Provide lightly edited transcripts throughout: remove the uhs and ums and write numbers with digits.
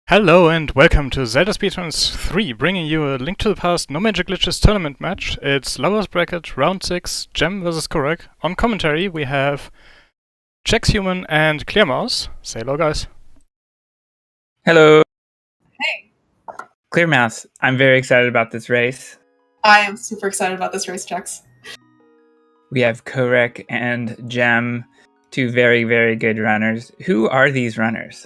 Hello and welcome to ZeldaSpeedRuns 3, bringing you a Link to the Past No Magic Glitches tournament match. It's Lovers Bracket, Round 6, Gem vs Kohrek. On commentary we have Human and Clearmouse. Say hello, guys. Hello. Hey. Clearmouse, I'm very excited about this race. I am super excited about this race, Chex. We have Kohrek and Gem, two very, very good runners. Who are these runners?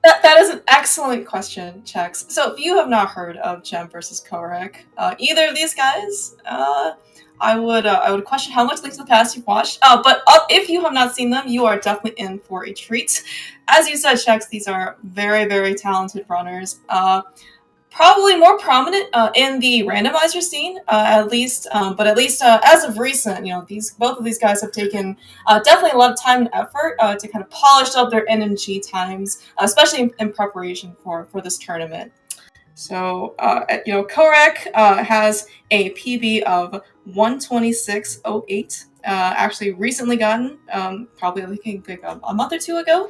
That is an excellent question, Chex. So if you have not heard of Gem versus Kohrek, either of these guys, I would question how much Link to the Past you've watched. But if you have not seen them, you are definitely in for a treat. As you said, Chex, these are very, very talented runners. Probably more prominent in the randomizer scene, at least. But at least as of recent, both of these guys have taken definitely a lot of time and effort to kind of polish up their NMG times, especially in preparation for this tournament. So, Kohrek has a PB of 126.08. Actually recently gotten, probably like a month or two ago.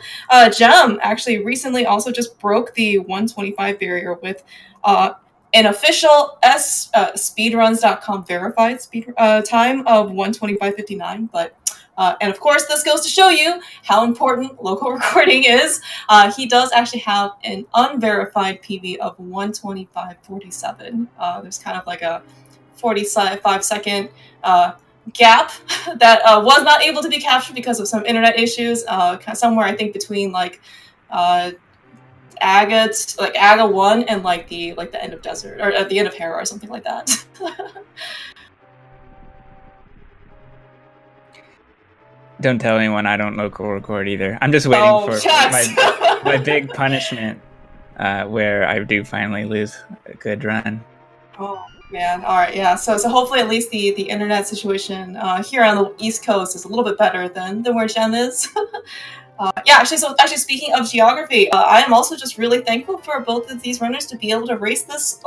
Gem actually recently also just broke the 125 barrier with an official Speedruns.com verified speed time of 125.59. But and of course, this goes to show you how important local recording is. He does actually have an unverified PB of 125.47. There's kind of like a 45-second gap that was not able to be captured because of some internet issues. Somewhere I think between like Aga 1 and the end of Desert, or at the end of Hera or something like that. Don't tell anyone I don't local record either. I'm just waiting for my big punishment where I do finally lose a good run. Oh man, all right, yeah. So hopefully at least the internet situation here on the East Coast is a little bit better than where Gem is. Actually speaking of geography, I am also just really thankful for both of these runners to be able to race this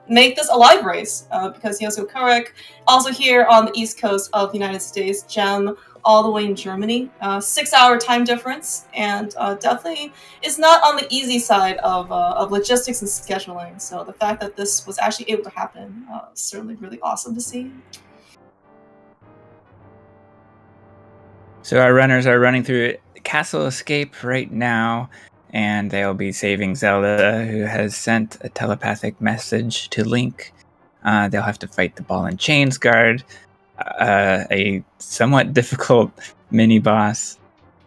make this a live race, because so Kohrek also here on the East Coast of the United States, Gem all the way in Germany, 6-hour time difference, and definitely is not on the easy side of logistics and scheduling. So the fact that this was actually able to happen is certainly really awesome to see. So our runners are running through Castle Escape right now, and they'll be saving Zelda, who has sent a telepathic message to Link. They'll have to fight the Ball and Chains guard, a somewhat difficult mini-boss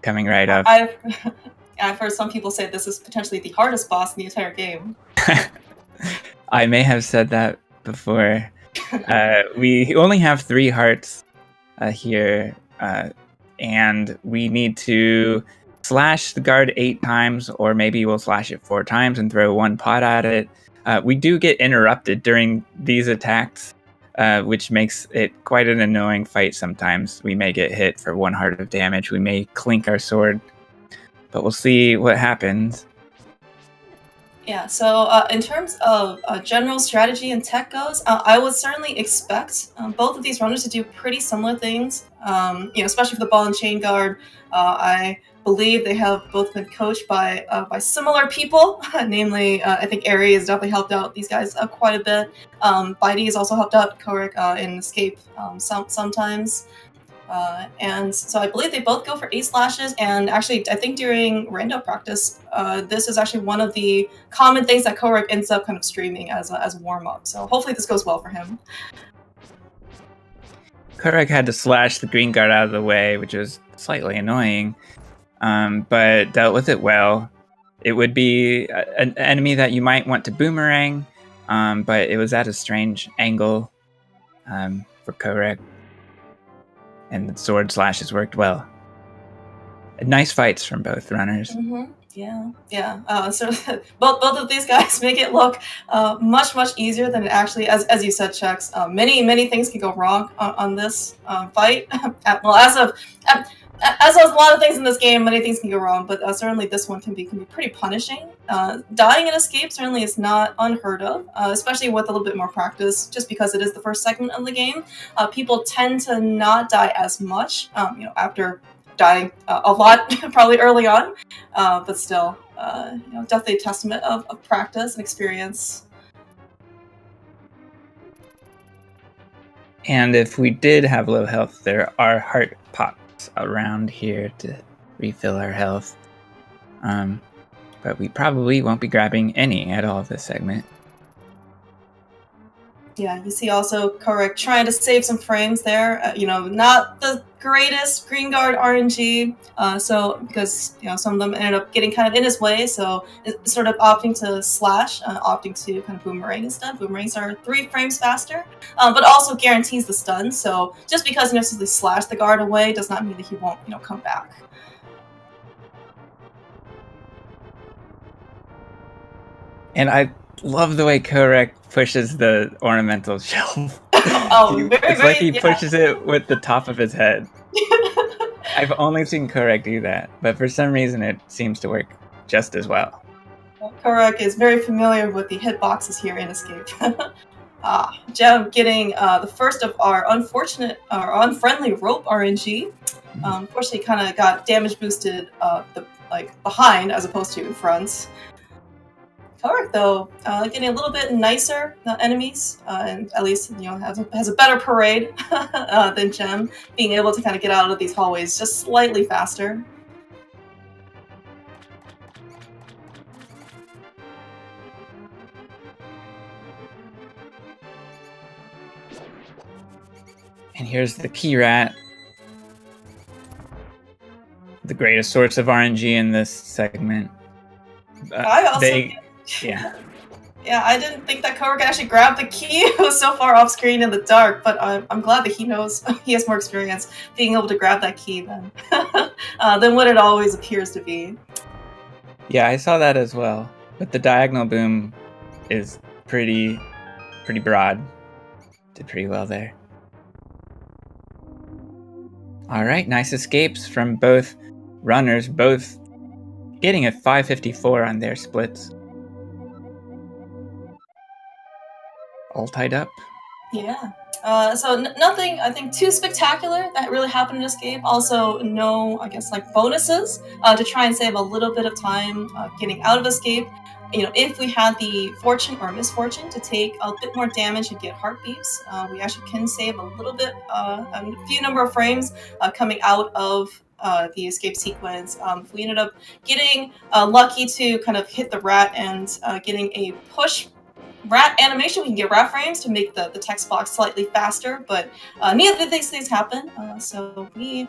coming right up. I've heard some people say this is potentially the hardest boss in the entire game. I may have said that before. We only have 3 hearts here, and we need to slash the guard 8 times, or maybe we'll slash it 4 times and throw 1 pot at it. We do get interrupted during these attacks, which makes it quite an annoying fight sometimes. We may get hit for 1 heart of damage. We may clink our sword, but we'll see what happens. Yeah, so in terms of general strategy and tech goes, I would certainly expect both of these runners to do pretty similar things. Especially for the Ball and Chain guard, I believe they have both been coached by similar people. Namely, I think Ari has definitely helped out these guys quite a bit. Bitey has also helped out Kohrek in Escape sometimes. And so I believe they both go for 8 slashes, and actually I think during rando practice, this is actually one of the common things that Kohrek ends up kind of streaming as a warm-up. So hopefully this goes well for him. Kohrek had to slash the green guard out of the way, which was slightly annoying, but dealt with it well. It would be an enemy that you might want to boomerang, but it was at a strange angle for Kohrek. And the sword slashes worked well. Nice fights from both runners. Mm-hmm. Yeah. So both of these guys make it look much easier than it actually, as you said, Chex. Many things can go wrong on this fight. Well, as of a lot of things in this game, many things can go wrong, but certainly this one can be pretty punishing. Dying in Escape certainly is not unheard of, especially with a little bit more practice, just because it is the first segment of the game. People tend to not die as much, after dying a lot, probably early on, but still, definitely a testament of practice and experience. And if we did have low health, there are heart pots around here to refill our health. But we probably won't be grabbing any at all this segment. Yeah, you see also Kohrek trying to save some frames there. Not the greatest green guard RNG. So because some of them ended up getting kind of in his way, so it's sort of opting to slash, opting to kind of boomerang instead. Boomerangs are 3 frames faster, but also guarantees the stun. So just because he necessarily slash the guard away does not mean that he won't come back. And I love the way Kohrek pushes the ornamental shelf. It's like he pushes it with the top of his head. I've only seen Kohrek do that, but for some reason it seems to work just as well. Kohrek is very familiar with the hitboxes here in Escape. Gem getting the first of our unfriendly rope RNG. Unfortunately, kind of got damage boosted behind as opposed to in front. Kohrek, though, getting a little bit nicer enemies, and at least has a better parade than Gem, being able to kind of get out of these hallways just slightly faster. And here's the key rat, the greatest source of RNG in this segment. Yeah, I didn't think that Kohrek actually grabbed the key. It was so far off screen in the dark, but I'm glad that he knows he has more experience being able to grab that key than what it always appears to be. Yeah, I saw that as well. But the diagonal boom is pretty broad. Did pretty well there. All right, nice escapes from both runners, both getting a 554 on their splits. All tied up. Yeah. So nothing, I think, too spectacular that really happened in this game. Also, no, I guess, bonuses to try and save a little bit of time getting out of escape. If we had the fortune or misfortune to take a bit more damage and get heart beeps, we actually can save a little bit, a few number of frames coming out of the escape sequence. If we ended up getting lucky to kind of hit the rat and getting a push rat animation, we can get rat frames to make the text box slightly faster, but neither of these things happen. So we,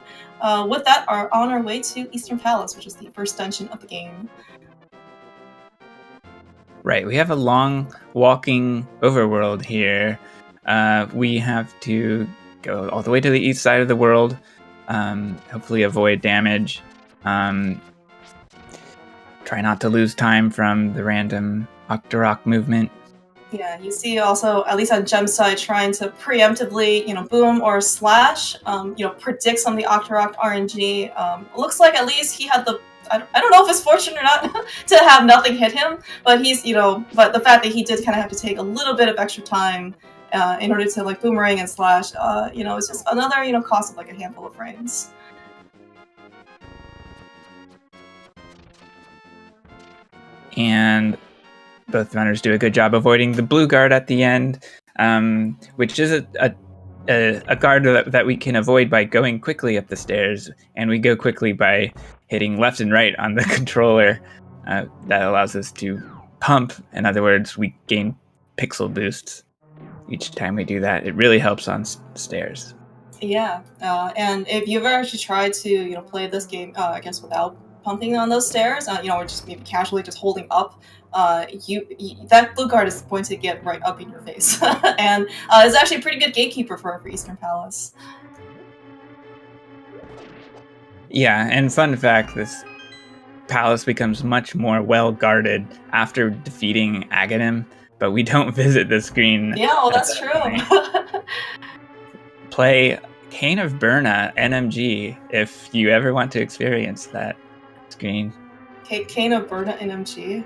with that, are on our way to Eastern Palace, which is the first dungeon of the game. Right, we have a long walking overworld here. We have to go all the way to the east side of the world, hopefully avoid damage. Try not to lose time from the random Octorok movement. Yeah, you see also, at least on Gem's side, trying to preemptively, boom or slash, predict some of the Octorok RNG. Looks like at least he had I don't know if it's fortunate or not to have nothing hit him, but he's, but the fact that he did kind of have to take a little bit of extra time in order to boomerang and slash, it's just another, cost of a handful of frames. And both runners do a good job avoiding the blue guard at the end, which is a guard that we can avoid by going quickly up the stairs, and we go quickly by hitting left and right on the controller. That allows us to pump. In other words, we gain pixel boosts each time we do that. It really helps on stairs. Yeah, and if you've ever actually tried to play this game, I guess without pumping on those stairs, or just maybe casually just holding up, that blue guard is going to get right up in your face, and it's actually a pretty good gatekeeper for Eastern Palace. Yeah, and fun fact, this palace becomes much more well guarded after defeating Aghanim, but we don't visit the screen. Yeah, well, that's true. Play Cane of Burna NMG if you ever want to experience that screen. Cane of Burna NMG.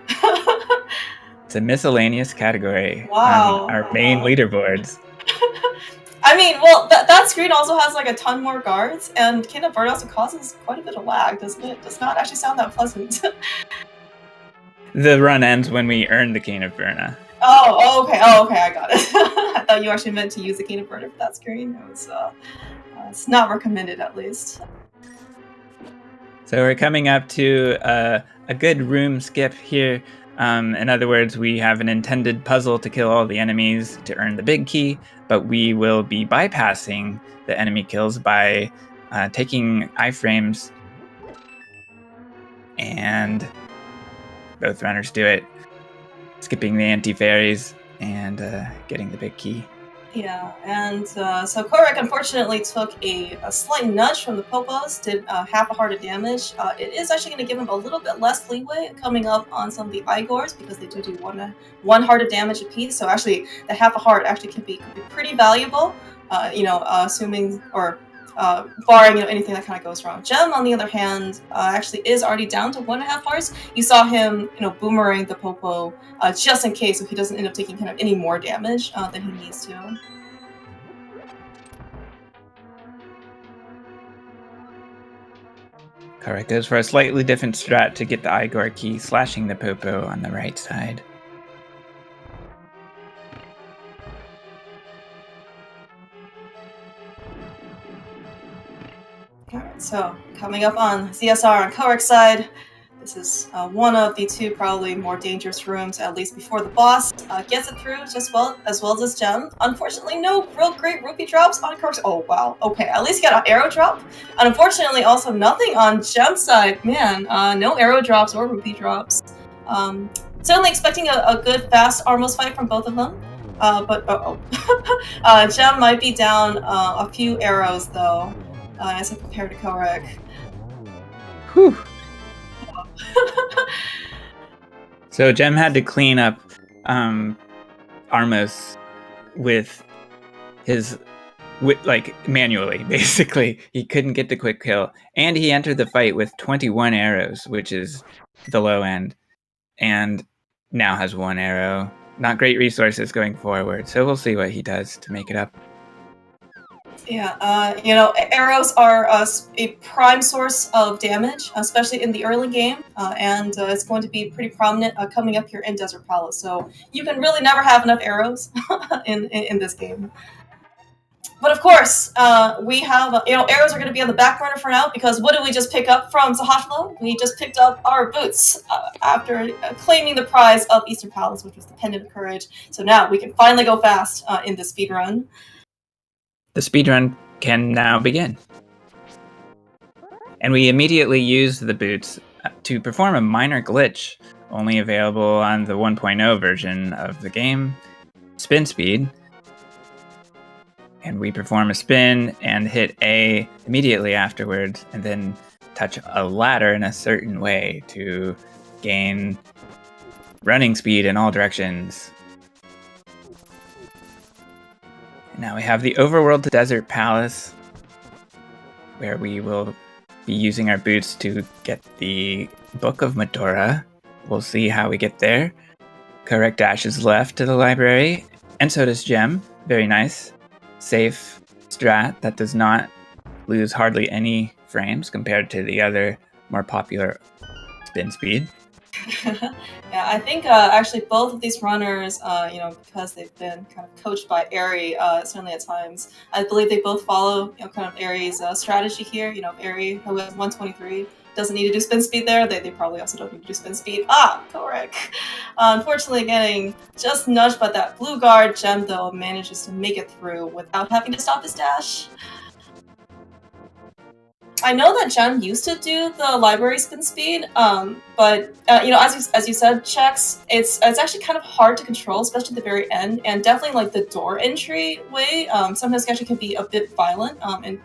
It's a miscellaneous category on our main leaderboards. I mean, well, that screen also has a ton more guards, and Cane of Burna also causes quite a bit of lag, doesn't it? Does not actually sound that pleasant. The run ends when we earn the Cane of Burna. Oh, okay, I got it. I thought you actually meant to use the Cane of Burna for that screen. It's not recommended, at least. So we're coming up to a good room skip here. In other words, we have an intended puzzle to kill all the enemies to earn the big key, but we will be bypassing the enemy kills by taking iframes, and both runners do it, skipping the anti-fairies and getting the big key. Yeah, and so Kohrek unfortunately took a slight nudge from the Popos, did half a heart of damage. It is actually going to give him a little bit less leeway coming up on some of the Igors, because they do one heart of damage apiece. So actually, the half a heart actually can be pretty valuable. Assuming or barring anything that kind of goes wrong. Gem, on the other hand, actually is already down to 1.5 hearts. You saw him, boomerang the Popo just in case if he doesn't end up taking kind of any more damage than he needs to. Kohrek goes for a slightly different strat to get the Igor key, slashing the Popo on the right side. Alright, so coming up on CSR on Kohrek's side, this is one of the two probably more dangerous rooms, at least before the boss gets it through as well as this gem. Unfortunately, no real great rupee drops on Kohrek's. Oh wow, okay, at least he got an arrow drop. And unfortunately, also nothing on Gem's side. Man, no arrow drops or rupee drops. Certainly expecting a good fast Armos fight from both of them. But Gem might be down a few arrows though. As compared to Kohrek. Whew. So Gem had to clean up Armos with his manually, basically. He couldn't get the quick kill. And he entered the fight with 21 arrows, which is the low end, and now has 1 arrow. Not great resources going forward, so we'll see what he does to make it up. Yeah, arrows are a prime source of damage, especially in the early game, and it's going to be pretty prominent coming up here in Desert Palace. So you can really never have enough arrows in this game. But of course, we have, arrows are going to be on the back burner for now, because what did we just pick up from Zahashlo? We just picked up our boots after claiming the prize of Eastern Palace, which was the Pendant of Courage. So now we can finally go fast in the speedrun. The speedrun can now begin. And we immediately use the boots to perform a minor glitch, only available on the 1.0 version of the game, Spin Speed. And we perform a spin and hit A immediately afterwards, and then touch a ladder in a certain way to gain running speed in all directions. Now we have the overworld to Desert Palace, where we will be using our boots to get the Book of Medora. We'll see how we get there. Kohrek dashes left to the library, and so does Gem. Very nice. Safe strat that does not lose hardly any frames compared to the other more popular spin speed. Yeah, I think actually both of these runners, because they've been kind of coached by Aerie, certainly at times, I believe they both follow, kind of Aerie's strategy here. If Aerie, who has 123, doesn't need to do spin speed there, they probably also don't need to do spin speed. Kohrek. Unfortunately, getting just nudged by that blue guard. Gem, though, manages to make it through without having to stop his dash. I know that Gem used to do the library spin speed, but as you said, Chex, it's actually kind of hard to control, especially at the very end, and definitely like the door entry way. Sometimes actually can be a bit violent, and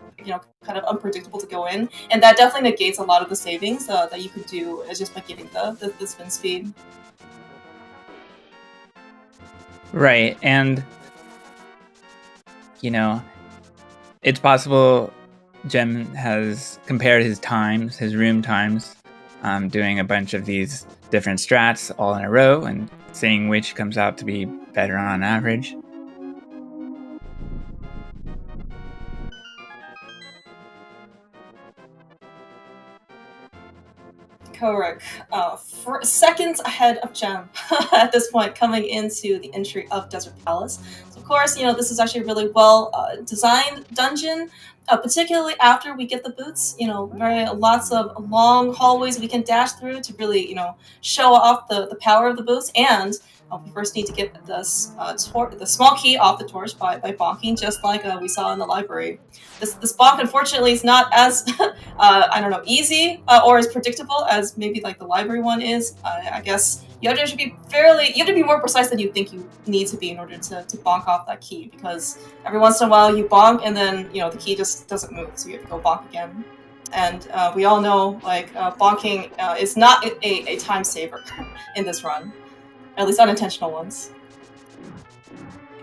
kind of unpredictable to go in, and that definitely negates a lot of the savings that you could do just by getting the spin speed. Right, and it's possible Gem has compared his times, his room times, doing a bunch of these different strats all in a row and seeing which comes out to be better on average. Kohrek seconds ahead of Gem at this point, coming into the entry of Desert Palace. So of course, this is actually a really well designed dungeon, particularly after we get the boots. Lots of long hallways we can dash through to really, show off the power of the boots. And we first need to get the small key off the torch by bonking, just like we saw in the library. This bonk, unfortunately, is not as easy or as predictable as maybe like the library one is. I guess you have to be more precise than you think you need to be in order to bonk off that key, because every once in a while you bonk and then the key just doesn't move, so you have to go bonk again. And we all know bonking is not a time saver in this run, at least unintentional ones.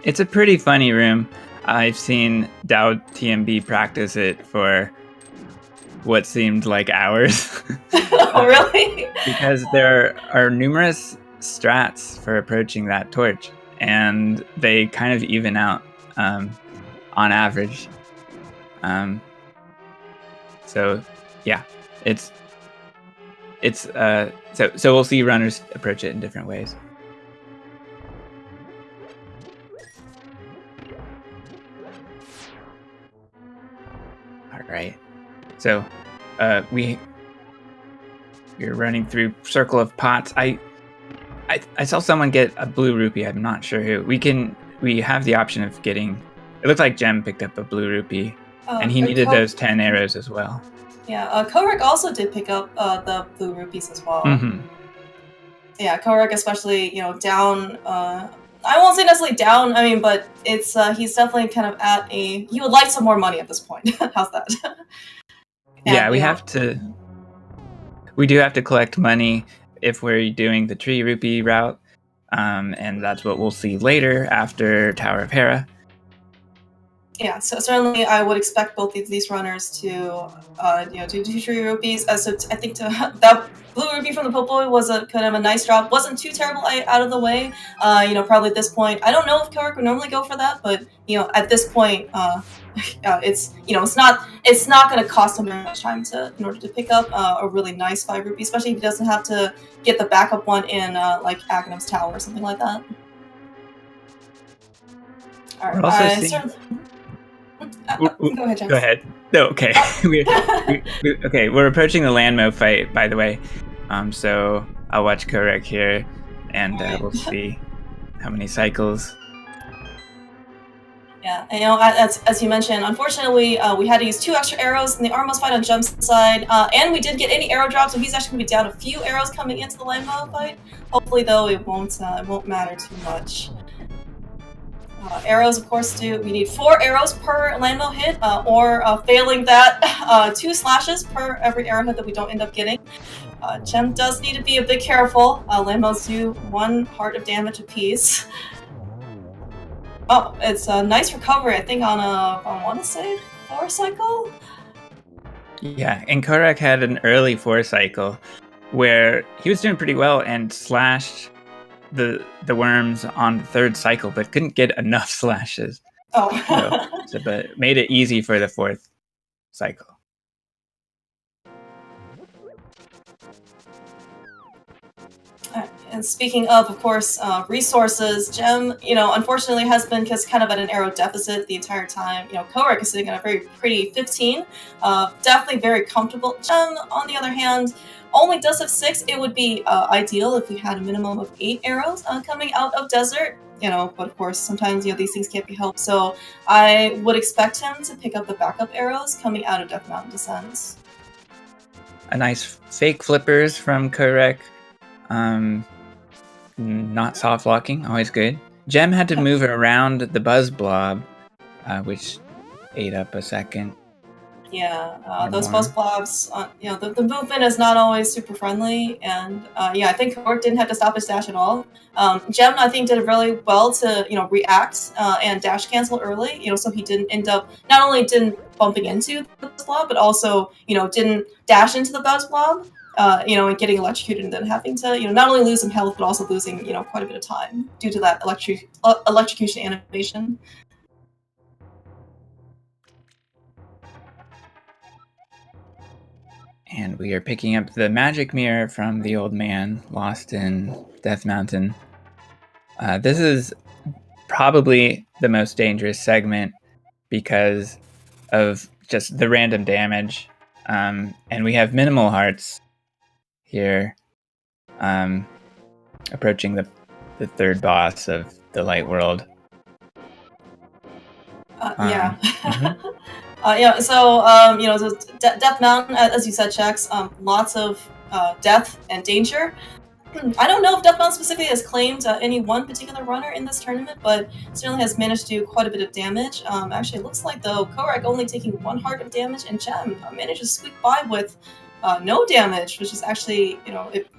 It's a pretty funny room. I've seen Dowd TMB practice it for what seemed like hours. Oh, really? Because there are numerous strats for approaching that torch, and they kind of even out on average. So yeah, so we'll see runners approach it in different ways. All right, so we're running through circle of pots. I saw someone get a blue rupee. I'm not sure who. We have the option of getting. It looks like Jem picked up a blue rupee, and he needed those 10 arrows as well. Yeah, Kohrek also did pick up the blue rupees as well. Mm-hmm. Yeah, Kohrek especially, down. I won't say necessarily down. I mean, but it's he's definitely kind of at a. He would like some more money at this point. How's that? Yeah, we do have to collect money if we're doing the tree rupee route, and that's what we'll see later after Tower of Hera. Yeah, so certainly I would expect both of these runners to, do 3 rupees. So I think that blue rupee from the Popo was a kind of a nice drop. Wasn't too terrible out of the way. Probably at this point, I don't know if Kohrek would normally go for that, but at this point, it's not going to cost him very much time in order to pick up a really nice 5 rupees, especially if he doesn't have to get the backup one in like Aghanim's Tower or something like that. All right. We're also go ahead, James. Go ahead. No, okay. We're approaching the Landmo fight, by the way. So I'll watch Kohrek here, and we'll see how many cycles. Yeah, and as you mentioned, unfortunately, we had to use 2 extra arrows in the Armos fight on Jum's side, and we did get any arrow drops, so he's actually going to be down a few arrows coming into the Landmo fight. Hopefully, though, it won't matter too much. Arrows, of course, we need 4 arrows per Landmo hit, or failing that, 2 slashes per every arrowhead that we don't end up getting. Gem does need to be a bit careful. Landmos do 1 heart of damage apiece. Oh, it's a nice recovery, I think, on I want to say 4 cycle? Yeah, and Kohrek had an early 4 cycle where he was doing pretty well and slashed the worms on the 3rd cycle, but couldn't get enough slashes. Oh. But made it easy for the 4th cycle. And speaking of course, resources, Gem, unfortunately has been kind of at an arrow deficit the entire time. Kohrek is sitting at a very pretty 15. Definitely very comfortable. Gem, on the other hand, only does have 6. It would be ideal if we had a minimum of 8 arrows coming out of Desert. But of course, sometimes, these things can't be helped. So I would expect him to pick up the backup arrows coming out of Death Mountain Descents. A nice fake flippers from Kohrek. Not soft locking, always good. Gem had to move around the buzz blob, which ate up a second. Yeah, those buzz blobs, the movement is not always super friendly, and I think Kohrek didn't have to stop his dash at all. Gem, I think, did really well to, react and dash cancel early, so he didn't end up, not only didn't bumping into the buzz blob, but also, didn't dash into the buzz blob. And getting electrocuted and then having to, not only lose some health, but also losing, quite a bit of time due to that electrocution animation. And we are picking up the magic mirror from the old man lost in Death Mountain. This is probably the most dangerous segment because of just the random damage. And we have minimal hearts here, approaching the third boss of the Light World. Yeah. Mhm. Yeah, so, so Death Mountain, as you said, checks, lots of death and danger. I don't know if Death Mountain specifically has claimed any one particular runner in this tournament, but certainly has managed to do quite a bit of damage. Actually, it looks like, though, Kohrek only taking 1 heart of damage, and Gem managed to squeak by with no damage, which is actually,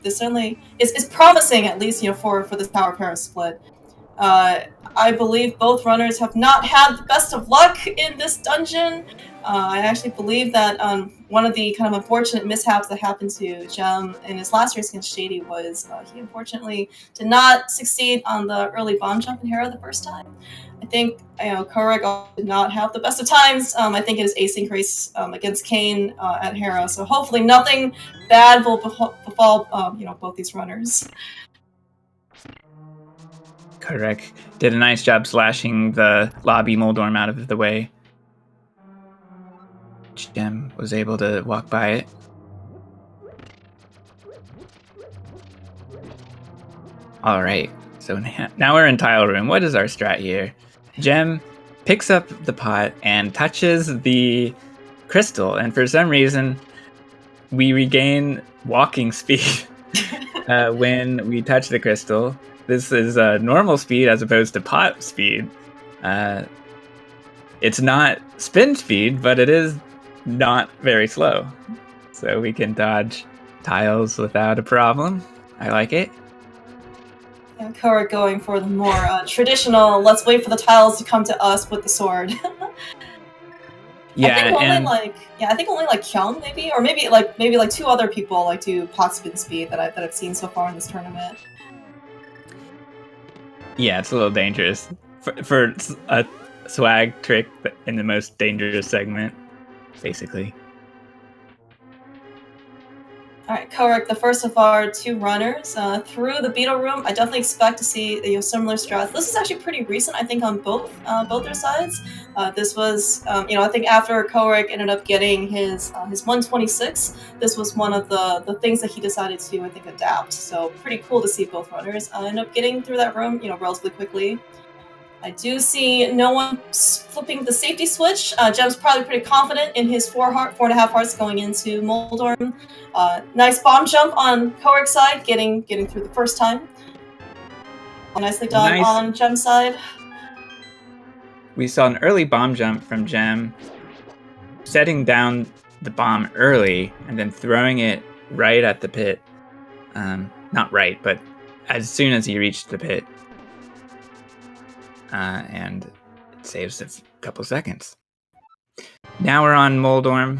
this certainly is promising, at least, for this Power Pair split. I believe both runners have not had the best of luck in this dungeon. I actually believe that one of the kind of unfortunate mishaps that happened to Gem in his last race against Shady was he unfortunately did not succeed on the early bomb jump in Hera the first time. I think Kohrek did not have the best of times. I think in his async race against Kane at Hera, so hopefully nothing bad will befall both these runners. Kohrek did a nice job slashing the lobby Moldorm out of the way. Gem was able to walk by it. All right, so now we're in Tile Room. What is our strat here? Gem picks up the pot and touches the crystal, and for some reason, we regain walking speed when we touch the crystal. This is normal speed as opposed to pot speed. It's not spin speed, but it is not very slow. So we can dodge tiles without a problem. I like it. Yeah, Kohrek going for the more traditional, let's wait for the tiles to come to us with the sword. Yeah, I think only like Kyung maybe, or maybe like 2 other people like do pot spin speed that I've seen so far in this tournament. Yeah, it's a little dangerous for a swag trick in the most dangerous segment, basically. All right, Kohrek, the first of our 2 runners through the Beetle Room. I definitely expect to see similar strats. This is actually pretty recent, I think, on both their sides. This was, I think after Kohrek ended up getting his 126, this was one of the things that he decided to, I think, adapt. So pretty cool to see both runners end up getting through that room, relatively quickly. I do see no one flipping the safety switch. Gem's probably pretty confident in his 4.5 hearts going into Moldorm. Nice bomb jump on Kohrek's side, getting through the first time. Nicely done Nice. On Gem's side. We saw an early bomb jump from Gem, setting down the bomb early and then throwing it right at the pit. Not right, but as soon as he reached the pit. And it saves a couple seconds. Now we're on Moldorm.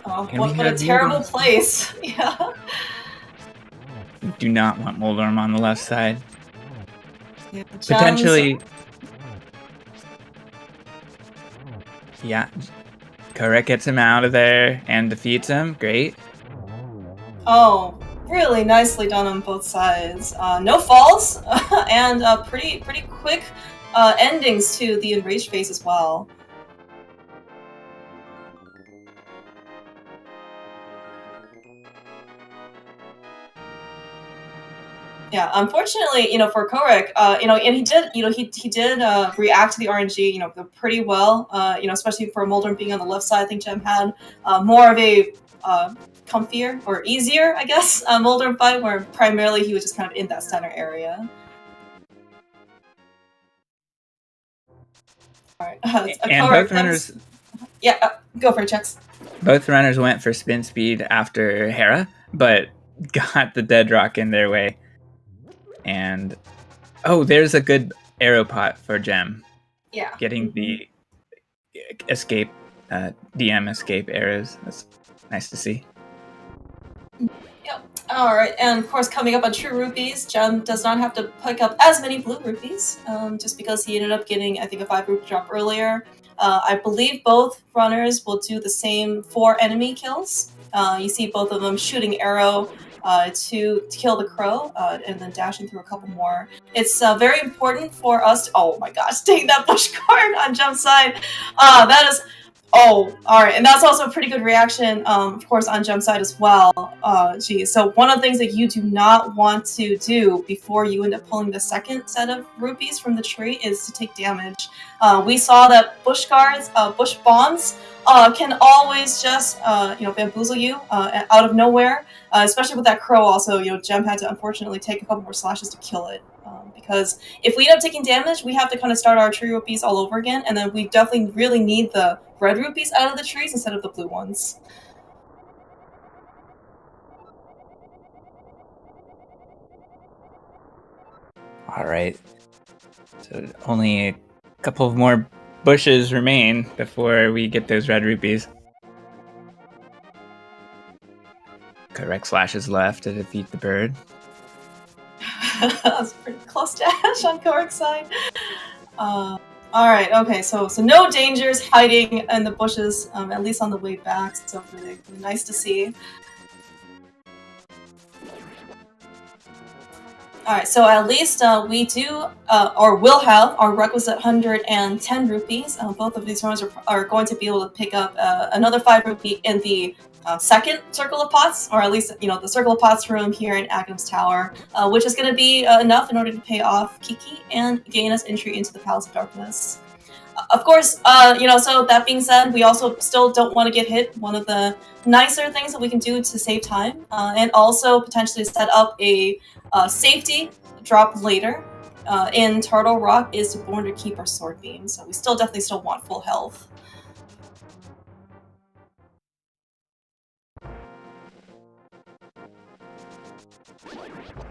Oh, what a terrible place. Yeah. We do not want Moldorm on the left side. Yeah, Potentially. Yeah. Kohrek gets him out of there and defeats him. Great. Oh, really nicely done on both sides. No falls, and pretty quick endings to the enraged phase as well. Yeah, unfortunately, for Kohrek, and he did, he did react to the RNG, pretty well. Especially for Moldorm being on the left side, I think Gem had more of a comfier or easier, I guess, Moldorm fight, where primarily he was just kind of in that center area. All right, and both runners. Yeah, go for it, Chex. Both runners went for spin speed after Hera, but got the dead rock in their way. And there's a good arrow pot for Gem. Yeah. Getting the escape, DM escape arrows. That's nice to see. Yep. All right, and of course, coming up on True Rupees, Gem does not have to pick up as many blue rupees, just because he ended up getting, I think, a 5 rupee drop earlier. I believe both runners will do the same 4 enemy kills. You see both of them shooting arrow to kill the crow, and then dashing through a couple more. It's very important for us to, oh my gosh, taking that bush card on Gem's side. That is, oh, alright, and that's also a pretty good reaction, of course, on Gem's side as well. Geez, so one of the things that you do not want to do before you end up pulling the second set of rupees from the tree is to take damage. We saw that bush guards, bush bombs, can always just, bamboozle you out of nowhere. Especially with that crow also, Gem had to unfortunately take a couple more slashes to kill it. Because if we end up taking damage, we have to kind of start our tree rupees all over again, and then we definitely really need the red rupees out of the trees instead of the blue ones. Alright. So only a couple of more bushes remain before we get those red rupees. Kohrek slashes left to defeat the bird. That was pretty close to Ash on Kohrek's side. Alright, okay, so no dangers hiding in the bushes, at least on the way back, so really nice to see. Alright, so at least we do, or will have, our requisite 110 rupees. Both of these runners are going to be able to pick up another 5 rupee in the second Circle of Pots, or at least, the Circle of Pots room here in Agnum's Tower, which is going to be enough in order to pay off Kiki and gain us entry into the Palace of Darkness. Of course, so that being said, we also still don't want to get hit. One of the nicer things that we can do to save time, and also potentially set up a safety drop later in Turtle Rock, is to Born to keep our sword beam. So we definitely still want full health.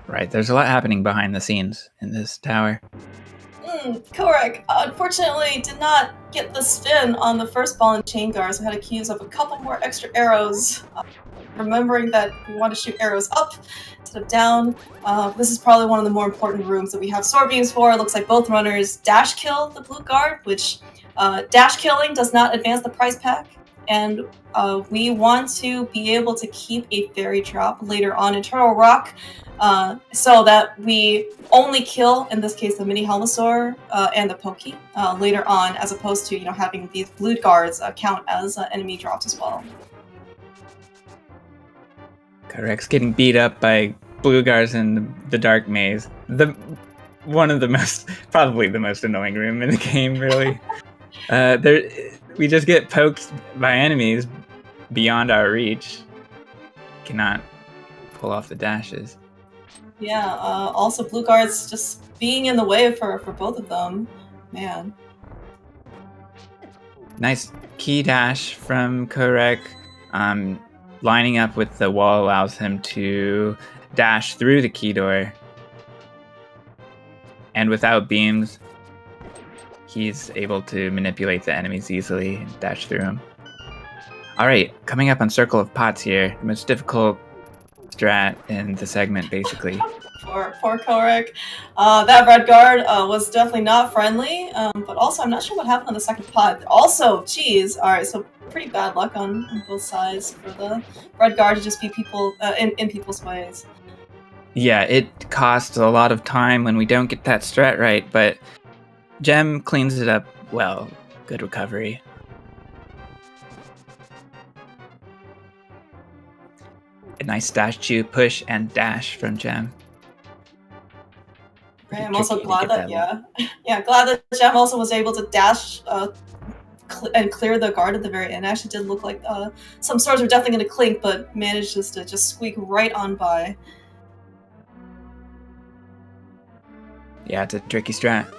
Right, there's a lot happening behind the scenes in this tower. Kohrek, unfortunately, did not get the spin on the first ball and chain guard, so had to use up a couple more extra arrows. Remembering that we want to shoot arrows up instead of down. This is probably one of the more important rooms that we have sword beams for. It looks like both runners dash kill the blue guard, which dash killing does not advance the prize pack. And we want to be able to keep a fairy drop later on in Turtle Rock, so that we only kill, in this case, the mini Helmasaur and the Pokey later on, as opposed to having these blue guards count as enemy drops as well. Kohrek's getting beat up by blue guards in the dark maze. Probably the most annoying room in the game, really. We just get poked by enemies beyond our reach. Cannot pull off the dashes. Yeah, also blue guards just being in the way for both of them. Man. Nice key dash from Kohrek. Lining up with the wall allows him to dash through the key door. And without beams, he's able to manipulate the enemies easily and dash through them. Alright, coming up on Circle of Pots here. The most difficult strat in the segment, basically. Poor Kohrek. That red guard was definitely not friendly, but also I'm not sure what happened on the second pot. Also, geez, alright, so pretty bad luck on both sides for the red guard to just be people in people's ways. Yeah, it costs a lot of time when we don't get that strat right, but Gem cleans it up well. Good recovery. A nice dash, chew, push, and dash from Gem. Right, I'm also glad that glad that Gem also was able to dash and clear the guard at the very end. It actually did look like some swords were definitely going to clink, but managed just to squeak right on by. Yeah, it's a tricky strat.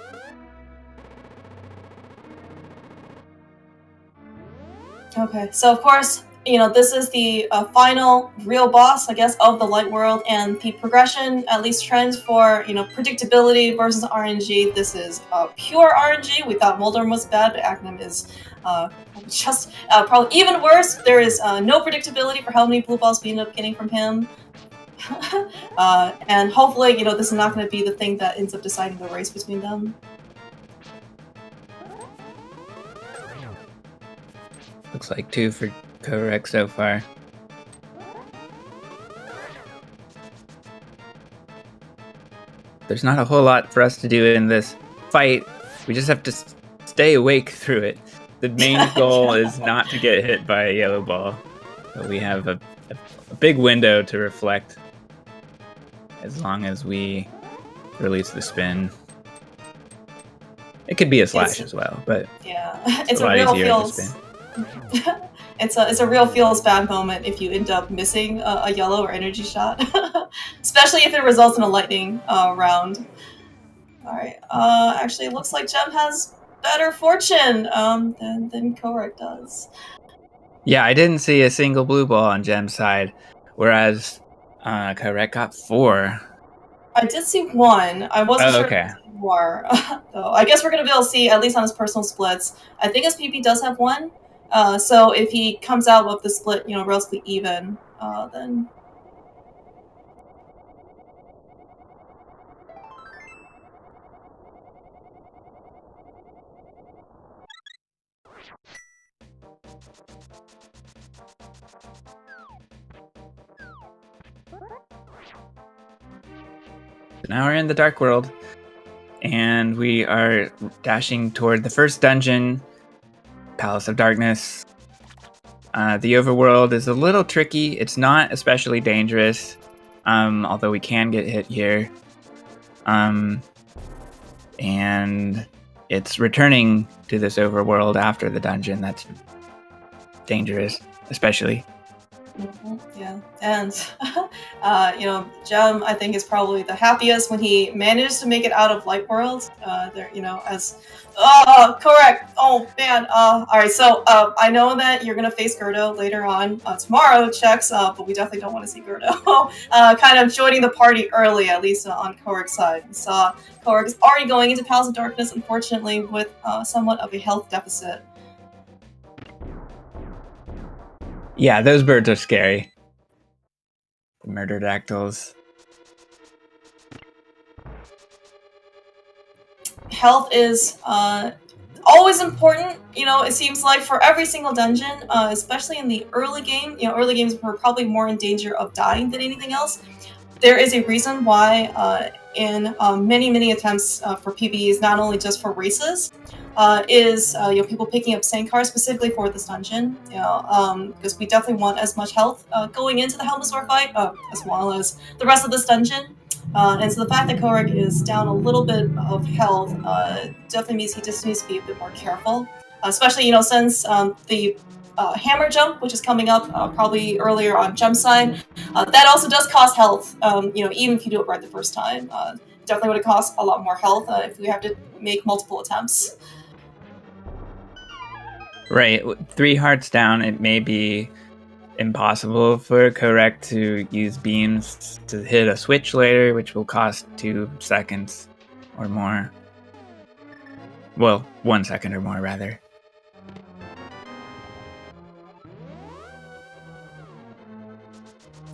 Okay, so of course, this is the final real boss, I guess, of the Light World, and the progression, at least trends for, predictability versus RNG. This is pure RNG. We thought Moldorm was bad, but Agnum is just probably even worse. There is no predictability for how many blue balls we end up getting from him. And hopefully, this is not going to be the thing that ends up deciding the race between them. Looks like 2 for Kohrek so far. there's not a whole lot for us to do in this fight. We just have to stay awake through it. The main goal is not to get hit by a yellow ball. But we have a big window to reflect as long as we release the spin. It could be a slash as well, but yeah, it's a real feels. It's a real feels bad moment if you end up missing a yellow or energy shot, especially if it results in a lightning round. All right, actually, it looks like Gem has better fortune than Kohrek does. Yeah, I didn't see a single blue ball on Gem's side, whereas Kohrek got 4. I did see 1. I wasn't sure. Okay. More. So I guess we're gonna be able to see at least on his personal splits. I think his PP does have 1. So if he comes out with the split, relatively even, then. Now we're in the Dark World, and we are dashing toward the first dungeon, Palace of Darkness. The overworld is a little tricky. It's not especially dangerous, although we can get hit here. And it's returning to this overworld after the dungeon that's dangerous, especially. Yeah, and Gem I think is probably the happiest when he manages to make it out of Light World. Correct. Oh man. All right. So I know that you're gonna face Gerdo later on tomorrow, checks. But we definitely don't want to see Gerdo kind of joining the party early, at least on Kohrek's side. We saw Kohrek is already going into Palace of Darkness, unfortunately, with somewhat of a health deficit. Yeah, those birds are scary. The murderdactyls. Health is always important, it seems like, for every single dungeon, especially in the early game. Early games we're probably more in danger of dying than anything else. There is a reason why in many attempts for PvEs, not only just for races, is people picking up Sankar specifically for this dungeon, because we definitely want as much health going into the Helmless War fight, as well as the rest of this dungeon. And so the fact that Kohrek is down a little bit of health definitely means he just needs to be a bit more careful, especially since the hammer jump, which is coming up probably earlier on jump side, that also does cost health. Even if you do it right the first time, definitely would cost a lot more health if we have to make multiple attempts. Right, 3 hearts down, it may be impossible for Kohrek to use beams to hit a switch later, which will cost 2 seconds or more. Well, 1 second or more, rather.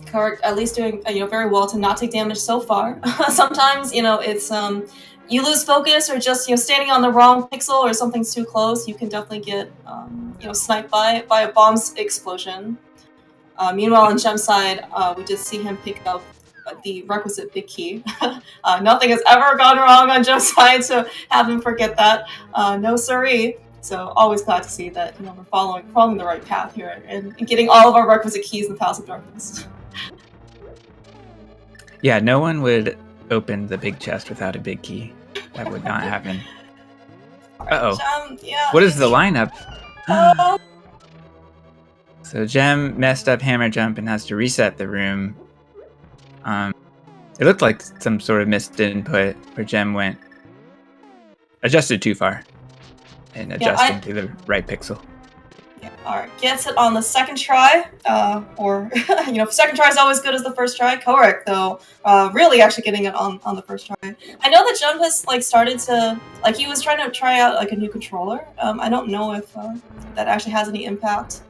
Kohrek at least doing very well to not take damage so far. Sometimes it's you lose focus or just standing on the wrong pixel or something's too close, you can definitely get sniped by a bomb's explosion. Meanwhile, on Gem's side, we just see him pick up the requisite big key. Nothing has ever gone wrong on Gem's side, so have him forget that. No siree. So always glad to see that we're following the right path here and getting all of our requisite keys in the Palace of Darkness. Yeah, no one would open the big chest without a big key. That would not happen. Uh-oh. Yeah, what is the lineup? So Gem messed up hammer jump and has to reset the room. It looked like some sort of missed input where Gem adjusted too far and adjusting to the right pixel. Yeah, alright, gets it on the second try, second try is always good as the first try. Kohrek, though, really actually getting it on the first try. I know that Jump has started to, he was trying to try out a new controller. I don't know if that actually has any impact.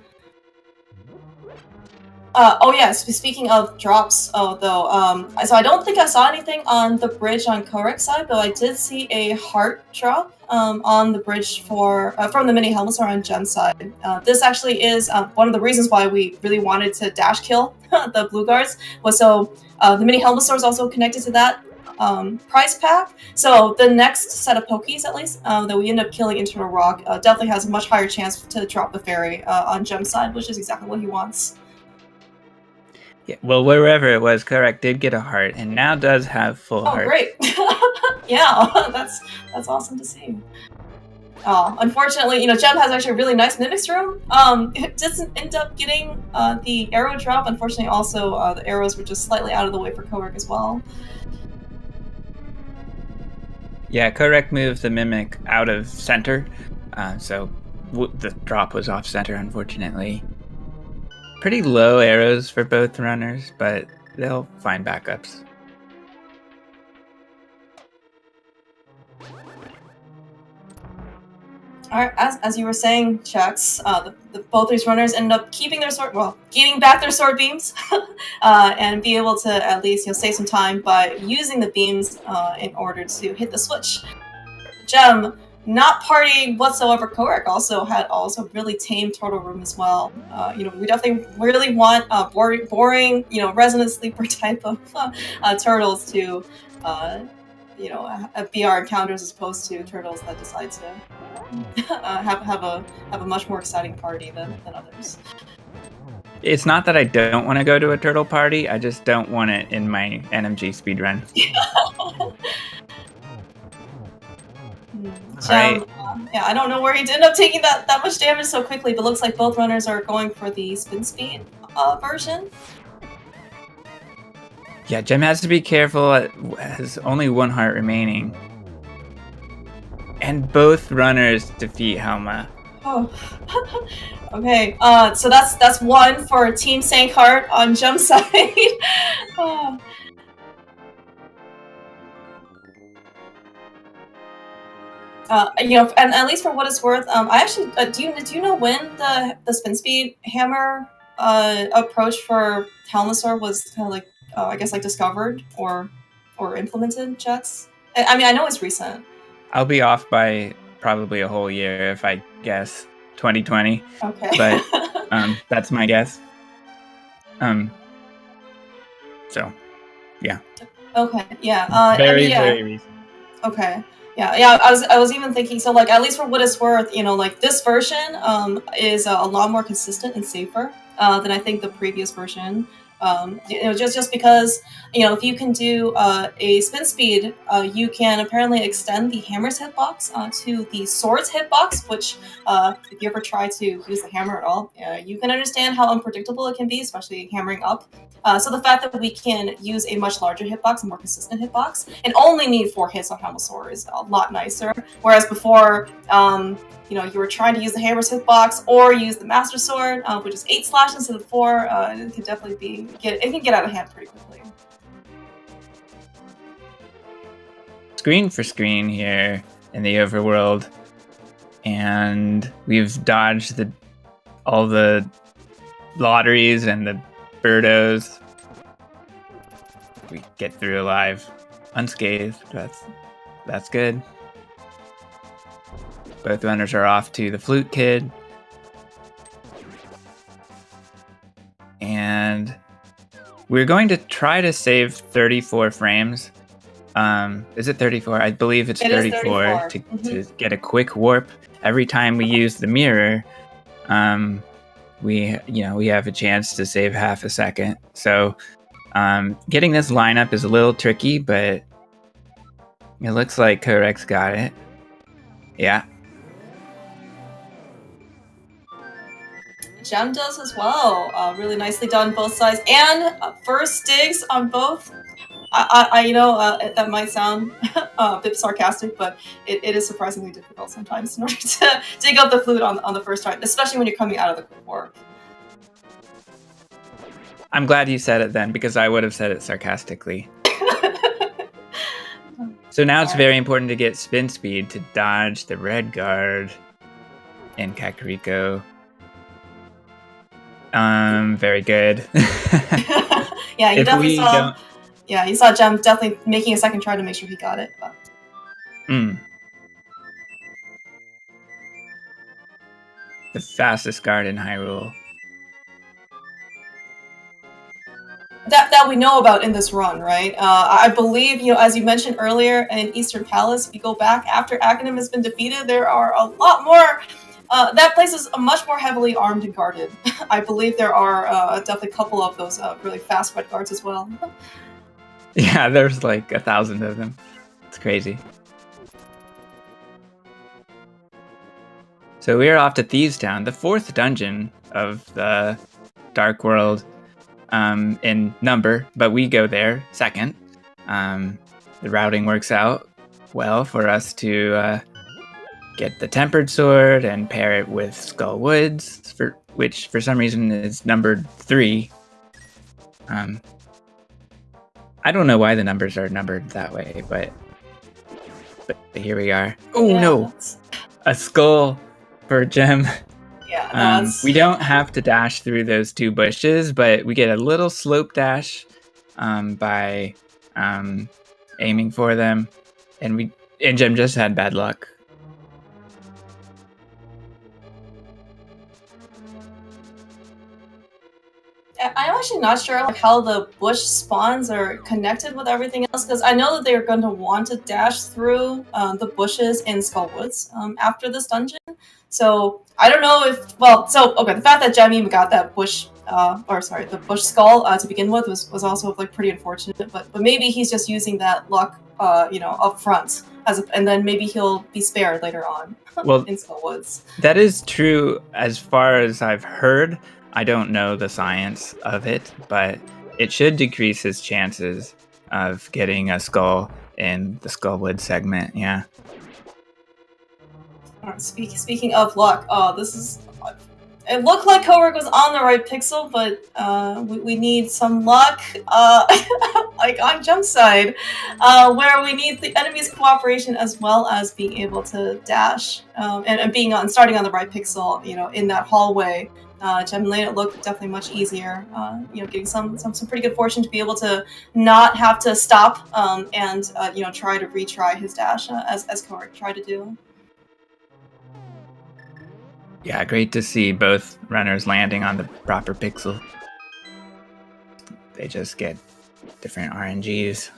Speaking of drops, so I don't think I saw anything on the bridge on Kohrek's side, but I did see a heart drop on the bridge from the mini helmets on Gem's side. This actually is one of the reasons why we really wanted to dash kill the blue guards, was so the mini helmet is also connected to that. prize pack. So the next set of Pokies, at least, that we end up killing Internal Rock definitely has a much higher chance to drop the fairy on Gem's side, which is exactly what he wants. Yeah, well, wherever it was, Kohrek did get a heart, and now does have full hearts. Oh, great! Yeah, that's awesome to see. Unfortunately, Gem has actually a really nice Mimics room. It doesn't end up getting the arrow drop. Unfortunately, also the arrows were just slightly out of the way for Kohrek as well. Yeah, Kohrek moved the Mimic out of center, so the drop was off center, unfortunately. Pretty low arrows for both runners, but they'll find backups. All right, as you were saying, Chex, both these runners end up keeping their sword, getting back their sword beams, and be able to at least save some time by using the beams in order to hit the switch. Gem, not partying whatsoever. Kohrek also had really tame turtle room as well. We definitely really want boring, resonant sleeper type of turtles to be our encounters as opposed to turtles that decide to have a much more exciting party than others. It's not that I don't want to go to a turtle party, I just don't want it in my NMG speedrun. I don't know where he ended up taking that much damage so quickly, but looks like both runners are going for the spin speed version. Yeah, Gem has to be careful. It has only one heart remaining. And both runners defeat Helma. Oh. Okay, so that's one for Team Sankheart on Gem's side. Oh. And at least for what it's worth, I actually do you know when the spin speed hammer approach for Helmasaur was kind of like I guess like discovered or implemented, Chex? I mean, I know it's recent. I'll be off by probably a whole year if I guess 2020. Okay. But that's my guess. So, yeah. Okay. Yeah. Very recent. Okay. Yeah. I was even thinking, so like at least for what it's worth, like this version is a lot more consistent and safer than I think the previous version. Just because if you can do a spin speed, you can apparently extend the hammer's hitbox to the sword's hitbox, which if you ever try to use the hammer at all, you can understand how unpredictable it can be, especially hammering up. So the fact that we can use a much larger hitbox, a more consistent hitbox, and only need 4 hits on Helmasaur is a lot nicer. Whereas before, you were trying to use the hammer's hitbox or use the Master Sword, which is 8 slash instead of 4. It can definitely get out of hand pretty quickly. Screen for screen here in the overworld, and we've dodged all the lotteries and the birdos. We get through alive, unscathed. That's good. Both runners are off to the Flute Kid. And we're going to try to save 34 frames. Is it 34? I believe it's 34 to get a quick warp. Every time we use the mirror, we have a chance to save half a second. So getting this lineup is a little tricky, but it looks like Kohrek's got it. Yeah. Gem does as well. Really nicely done both sides. And first digs on both. I know that might sound a bit sarcastic, but it is surprisingly difficult sometimes in order to dig up the flute on the first try, especially when you're coming out of the quick warp. I'm glad you said it then, because I would have said it sarcastically. So now it's very important to get spin speed to dodge the red guard in Kakariko. Very good. Yeah, you saw Gem definitely making a second try to make sure he got it. But. The fastest guard in Hyrule. that we know about in this run, right? I believe, as you mentioned earlier in Eastern Palace, if you go back after Aghanim has been defeated, there are a lot more. That place is much more heavily armed and guarded. I believe there are definitely a couple of those really fast red guards as well. Yeah, there's like 1,000 of them. It's crazy. So we're off to Thieves Town, the 4th dungeon of the Dark World in number, but we go there second. The routing works out well for us to get the Tempered Sword and pair it with Skull Woods, which for some reason is numbered 3. I don't know why the numbers are numbered that way, but here we are. Oh yeah, no! A skull for Gem. Yeah, we don't have to dash through those 2 bushes, but we get a little slope dash by aiming for them, and Gem just had bad luck. I'm actually not sure how the bush spawns are connected with everything else, because I know that they are going to want to dash through the bushes in Skullwoods after this dungeon. So I don't know if the fact that Gem even got that bush the bush skull to begin with was also like pretty unfortunate. But maybe he's just using that luck up front and then maybe he'll be spared later on. Well, in Skullwoods. That is true as far as I've heard. I don't know the science of it, but it should decrease his chances of getting a skull in the Skullwood segment, yeah. Speaking of luck, it looked like Kohrek was on the right pixel, but we need some luck, like on Jump side, where we need the enemy's cooperation as well as being able to dash and starting on the right pixel, in that hallway. Gem made it look definitely much easier. Getting some pretty good fortune to be able to not have to stop and try to retry his dash as Kohrek tried to do. Yeah, great to see both runners landing on the proper pixel. They just get different RNGs.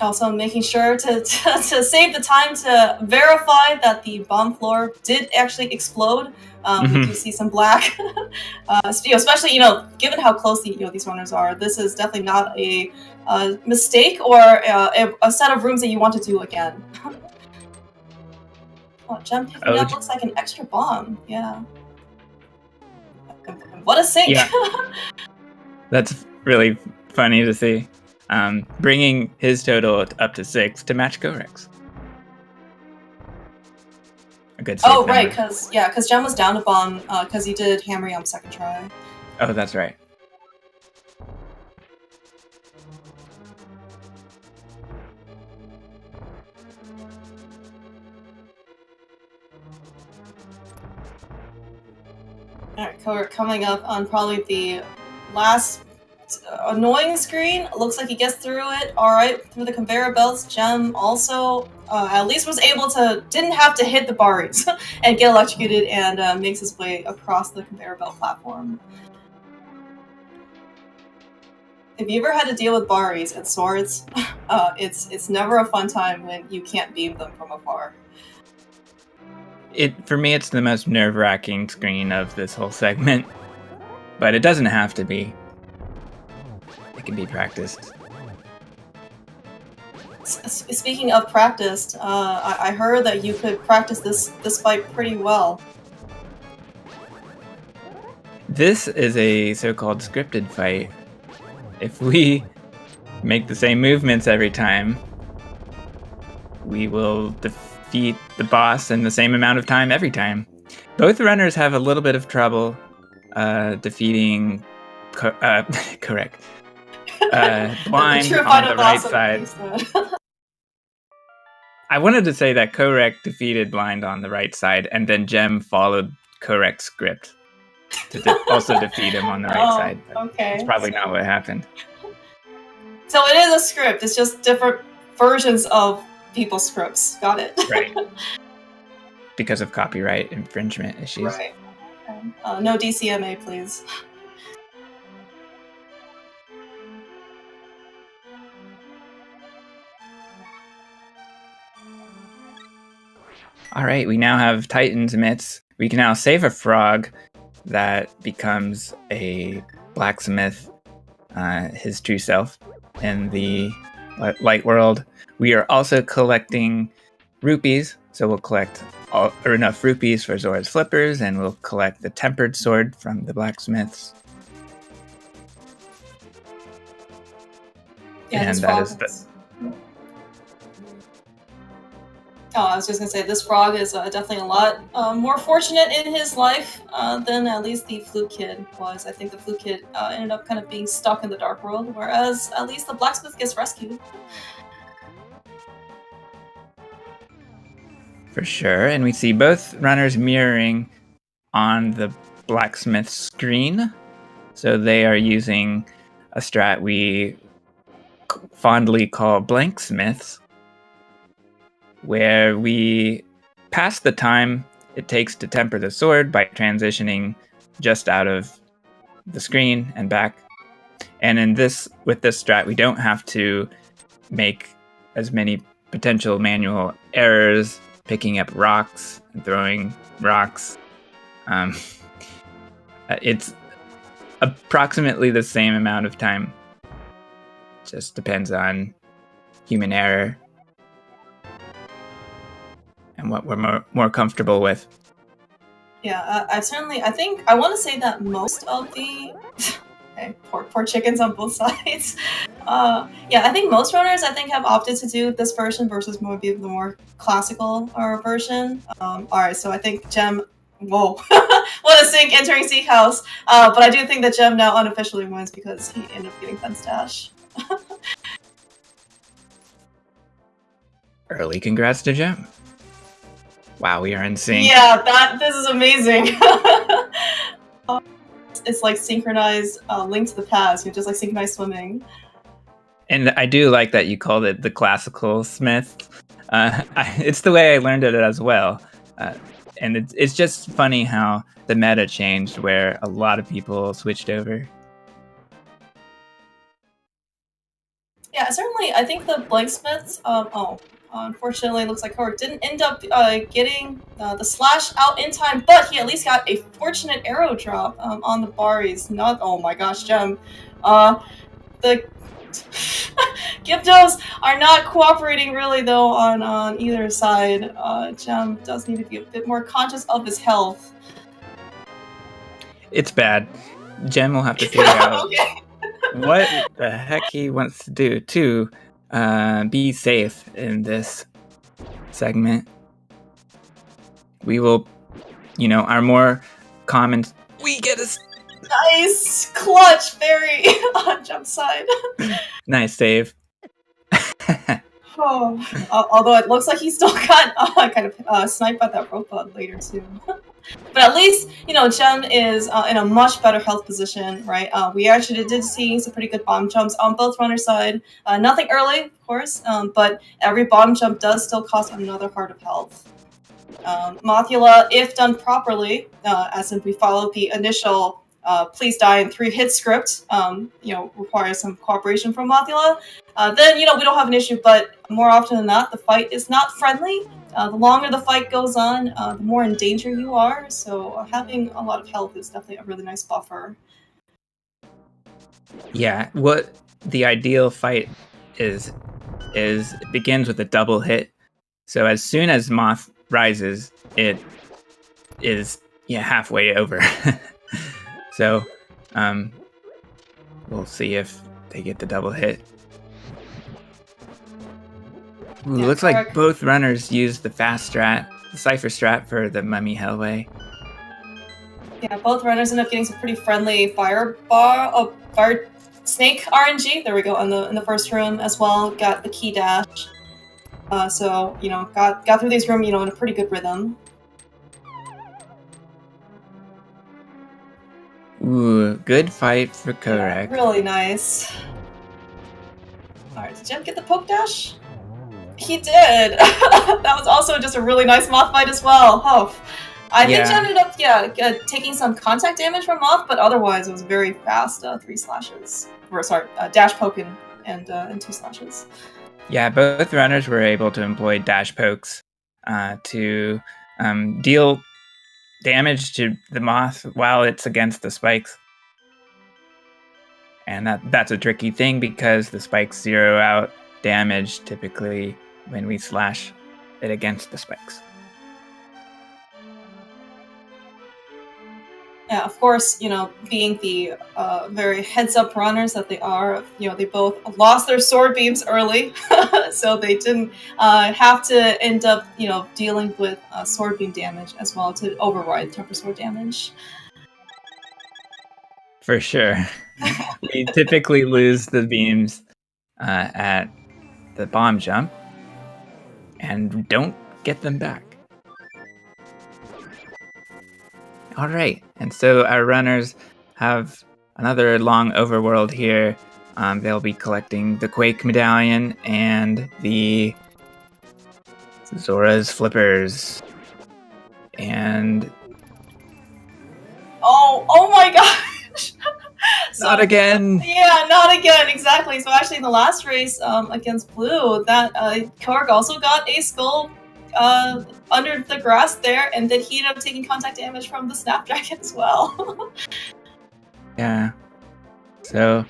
Also making sure to save the time to verify that the bomb floor did actually explode. We do see some black, especially given how close these runners are. This is definitely not a mistake or a set of rooms that you want to do again. Gem picking up looks like an extra bomb. Yeah. What a sink! Yeah. That's really funny to see. Bringing his total up to 6 to match Kohrek's. A good save number. Right, because Gem was down a bomb because he did hammer on second try. Oh, that's right. Alright, Kohrek coming up on probably the last annoying screen. Looks like he gets through it alright through the conveyor belts. Gem also at least was able to, didn't have to hit the bars and get electrocuted and makes his way across the conveyor belt platform. If you ever had to deal with Baris and swords, it's never a fun time when you can't beam them from afar. For me, it's the most nerve-wracking screen of this whole segment, but it doesn't have to be. It can be practiced. Speaking of practiced, I heard that you could practice this fight pretty well. This is a so-called scripted fight. If we make the same movements every time, we will defeat the boss in the same amount of time every time. Both runners have a little bit of trouble defeating Kohrek. Blind on the right side. I wanted to say that Kohrek defeated Blind on the right side, and then Gem followed Kohrek's script to also defeat him on the right side. Okay. That's probably not what happened. So it is a script. It's just different versions of people's scripts. Got it. Right. Because of copyright infringement issues. Right. No DCMA, please. All right, we now have Titan's mitts. We can now save a frog that becomes a blacksmith, his true self, in the light world. We are also collecting rupees, so we'll collect enough rupees for Zora's flippers, and we'll collect the tempered sword from the blacksmiths. Yeah, and that is Oh, I was just gonna say, this frog is definitely a lot more fortunate in his life than at least the Flute Kid was. I think the Flute Kid ended up kind of being stuck in the Dark World, whereas at least the blacksmith gets rescued. For sure, and we see both runners mirroring on the blacksmith screen. So they are using a strat we fondly call blanksmiths, where we pass the time it takes to temper the sword by transitioning just out of the screen and back. And with this strat, we don't have to make as many potential manual errors, picking up rocks and throwing rocks. It's approximately the same amount of time. Just depends on human error and what we're more comfortable with. Yeah, I think I want to say that most of the okay, poor chickens on both sides. Yeah, I think most runners have opted to do this version versus maybe the more classical version. All right, so I think Gem. Whoa, what a sync entering Seek House. But I do think that Gem now unofficially wins because he ended up getting Fence Dash. Early congrats to Gem. Wow, we are in sync. Yeah, this is amazing. It's like synchronized Link to the Past, just like synchronized swimming. And I do like that you called it the classical Smith. It's the way I learned it as well. And it's just funny how the meta changed where a lot of people switched over. Yeah, certainly. I think the blanksmiths. Unfortunately, it looks like Kohrek didn't end up getting the slash out in time, but he at least got a fortunate arrow drop on the Baris. Not, oh my gosh, Gem. The Gyptos are not cooperating really though on either side. Gem does need to be a bit more conscious of his health. It's bad. Gem will have to figure out Okay. what the heck he wants to do to be safe in this segment. We will, our more common. We get a nice clutch fairy on Gem's side. Nice save. Although it looks like he still got kind of sniped by that rope later too. But at least, Gem is in a much better health position, right? We actually did see some pretty good bomb jumps on both runners' side. Nothing early, of course, but every bomb jump does still cost another heart of health. Mothula, if done properly, as in we follow the initial please die in 3 hit script, requires some cooperation from Mothula, then, we don't have an issue, but more often than not, the fight is not friendly. The longer the fight goes on, the more in danger you are, so having a lot of health is definitely a really nice buffer. Yeah, what the ideal fight is it begins with a double hit. So as soon as Moth rises, it is halfway over. So we'll see if they get the double hit. Ooh, looks like both runners used the fast strat, the Cypher strat for the Mummy Hellway. Yeah, both runners end up getting some pretty friendly fire snake RNG. There we go, in the first room as well. Got the key dash. So, got through this room, in a pretty good rhythm. Ooh, good fight for Kohrek. Yeah, really nice. Alright, did Gem get the poke dash? He did! That was also just a really nice moth fight as well. Oh. I think she ended up, taking some contact damage from Moth, but otherwise it was very fast 3 slashes. Or sorry, dash poke and 2 slashes. Yeah, both runners were able to employ dash pokes to deal damage to the Moth while it's against the spikes. And that's a tricky thing because the spikes zero out damage typically when we slash it against the spikes. Yeah, of course, being the very heads-up runners that they are, they both lost their sword beams early, so they didn't have to end up, dealing with sword beam damage as well to override temper sword damage. For sure. We typically lose the beams at the bomb jump and don't get them back. All right, and so our runners have another long overworld here. They'll be collecting the Quake Medallion and the Zora's Flippers. And... Oh my gosh! Not again! Yeah, not again, exactly. So actually in the last race against Blue, that Kohrek also got a skull under the grass there, and then he ended up taking contact damage from the Snapdragon as well. Yeah. So,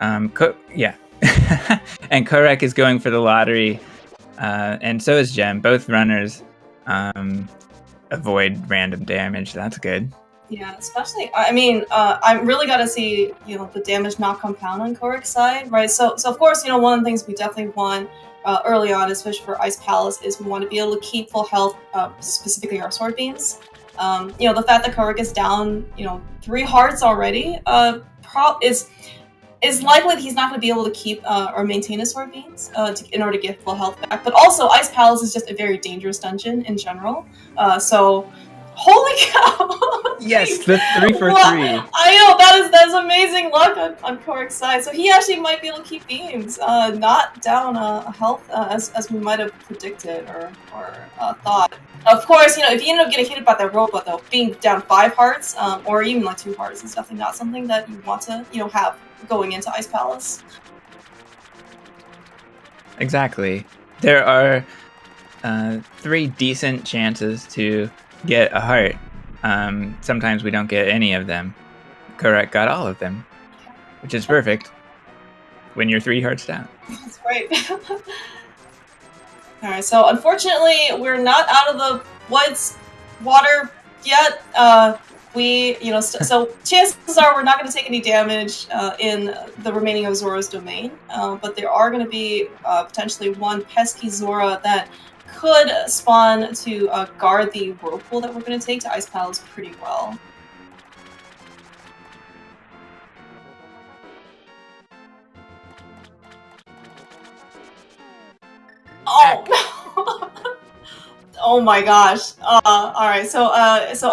and Kohrek is going for the lottery, and so is Gem. Both runners avoid random damage. That's good. Yeah, especially, I'm really gotta see, the damage not compound on Kohrek's side, right? So of course, one of the things we definitely want early on, especially for Ice Palace, is we want to be able to keep full health, specifically our sword beams. The fact that Kohrek is down, 3 hearts already, is likely that he's not going to be able to keep or maintain his sword beams in order to get full health back. But also, Ice Palace is just a very dangerous dungeon in general. So, holy cow! Yes, the 3 for 3. I know, that is amazing luck on Kohrek's side. So he actually might be able to keep beams, not down health as we might have predicted or thought. Of course, if you end up getting hit by that robot, though, being down 5 hearts or even like 2 hearts is definitely not something that you want to have going into Ice Palace. Exactly. There are 3 decent chances to get a heart. Sometimes we don't get any of them. Kohrek got all of them, which is perfect when you're 3 hearts down. That's right. Alright, so unfortunately, we're not out of the water yet. So chances are we're not going to take any damage in the remaining of Zora's domain, but there are going to be potentially one pesky Zora that could spawn to guard the whirlpool that we're going to take to Ice Palace pretty well. Oh no! Oh my gosh! All right, so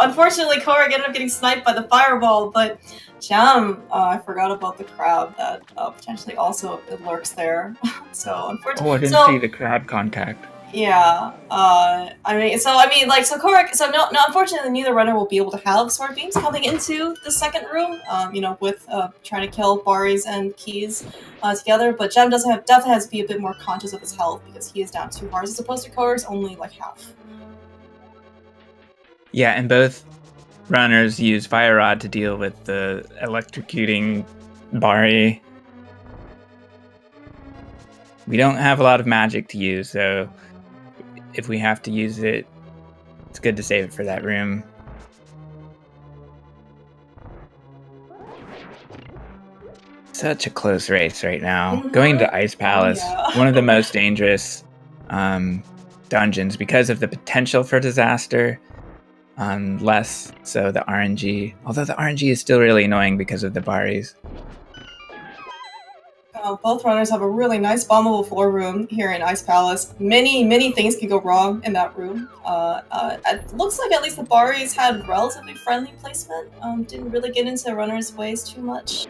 unfortunately, Kohrek ended up getting sniped by the fireball, but Jam, I forgot about the crab that potentially also lurks there. So unfortunately, I didn't see the crab contact. Yeah, Kohrek. So no, unfortunately, neither runner will be able to have sword beams coming into the second room. With trying to kill Baris and Keys together. But Gem definitely has to be a bit more conscious of his health because he is down 2 hearts as opposed to Kohrek's only like half. Yeah, and both runners use Fire Rod to deal with the electrocuting Bari. We don't have a lot of magic to use, so if we have to use it, it's good to save it for that room. Such a close race right now. Mm-hmm. Going to Ice Palace, yeah. One of the most dangerous dungeons because of the potential for disaster, less so the RNG. Although the RNG is still really annoying because of the Baris. Both runners have a really nice bombable floor room here in Ice Palace. Many things can go wrong in that room. It looks like at least the Baris had relatively friendly placement. Didn't really get into runners' ways too much.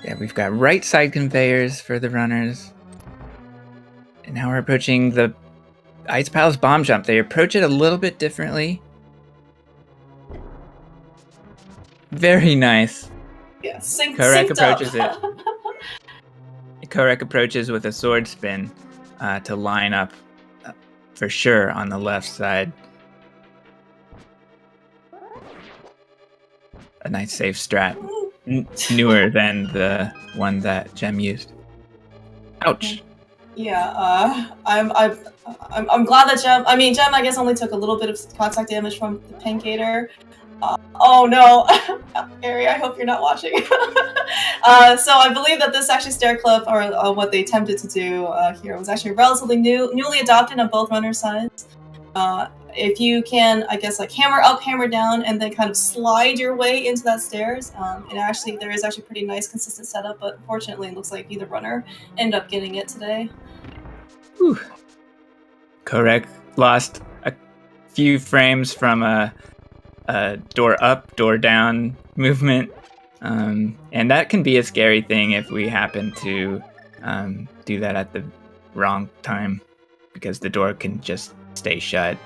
Yeah, we've got right side conveyors for the runners. And now we're approaching the Ice Palace bomb jump. They approach it a little bit differently. Very nice. Yeah, Kohrek synced up. approaches it. Kohrek approaches with a sword spin to line up for sure on the left side. A nice safe strat. Newer than the one that Gem used. Ouch. Yeah, I'm glad that Gem. I mean, Gem, I guess, only took a little bit of contact damage from the Pengator. Oh no, Harry, I hope you're not watching. So I believe that this actually stair clip, or what they attempted to do here, was actually relatively newly adopted on both runner sides. If you can, I guess, like hammer up, hammer down, and then kind of slide your way into that stairs, there is actually pretty nice, consistent setup. But unfortunately, it looks like either runner ended up getting it today. Whew. Kohrek lost a few frames from a door up, door down movement, and that can be a scary thing if we happen to do that at the wrong time, because the door can just stay shut.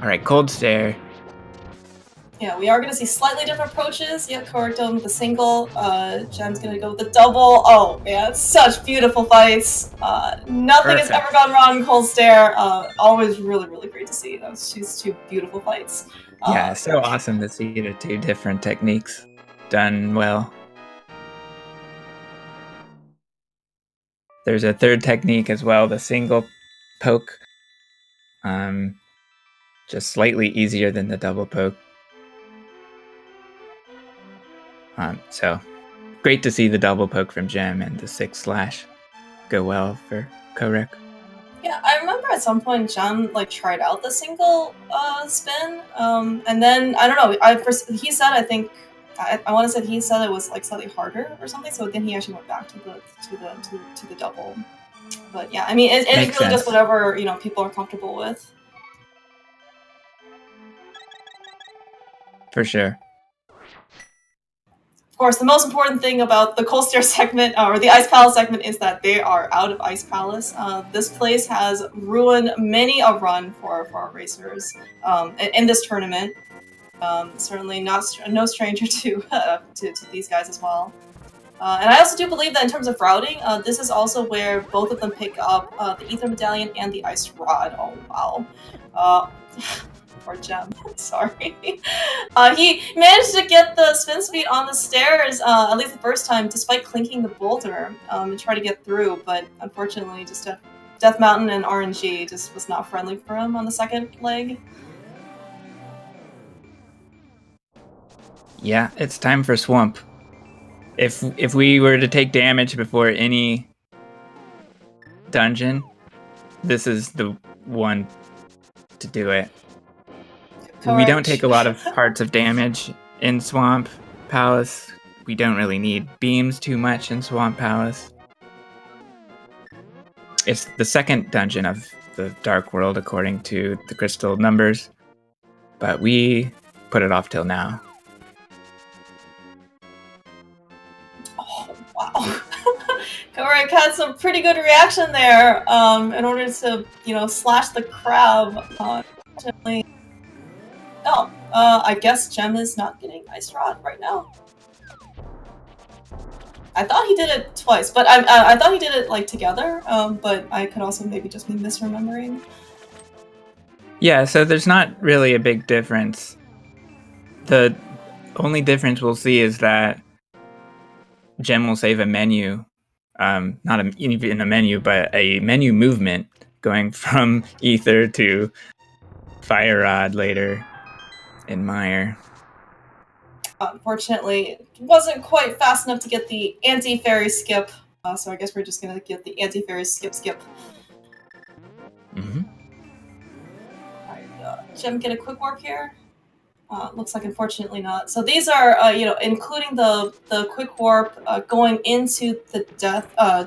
All right, cold stare. Yeah, we are going to see slightly different approaches. Yeah, Kohrek done with the single. Gem's going to go with the double. Oh, man, such beautiful fights. Nothing has ever gone wrong in cold stare. Always really, really great to see. Those two beautiful fights. Yeah, so awesome to see the two different techniques done well. There's a third technique as well, the single poke. Just slightly easier than the double poke. So great to see the double poke from Gem and the 6/ go well for Kohrek. Yeah, I remember at some point Gem tried out the single spin, and then I don't know. He said, I think I want to say he said it was slightly harder or something. So then he actually went back to the double. But yeah, I mean it is really just whatever people are comfortable with. For sure. Of course, the most important thing about the Cold Stair segment, or the Ice Palace segment, is that they are out of Ice Palace. This place has ruined many a run for our racers in this tournament. Certainly no stranger to these guys as well. And I also do believe that in terms of routing, this is also where both of them pick up the Ether Medallion and the Ice Rod. Oh, wow. Poor Gem. Sorry. He managed to get the spin speed on the stairs, at least the first time, despite clinking the boulder and try to get through, but unfortunately just Death Mountain and RNG just was not friendly for him on the second leg. Yeah, it's time for Swamp. If we were to take damage before any dungeon, this is the one to do it. Correct. We don't take a lot of hearts of damage in Swamp Palace. We don't really need beams too much in Swamp Palace. It's the second dungeon of the Dark World according to the crystal numbers, but we put it off till now. Oh, wow. Kohrek had some pretty good reaction there in order to, slash the crab. I guess Gem is not getting Ice Rod right now. I thought he did it twice, but I thought he did it together. But I could also maybe just be misremembering. Yeah, so there's not really a big difference. The only difference we'll see is that Gem will save a menu, not even a menu, but a menu movement going from Ether to Fire Rod later in Mire. Unfortunately, it wasn't quite fast enough to get the anti-fairy skip, so I guess we're just gonna get the anti-fairy skip. Mm-hmm. Alright, Gem, get a quick warp here? Looks like unfortunately not. So these are, including the quick warp going into the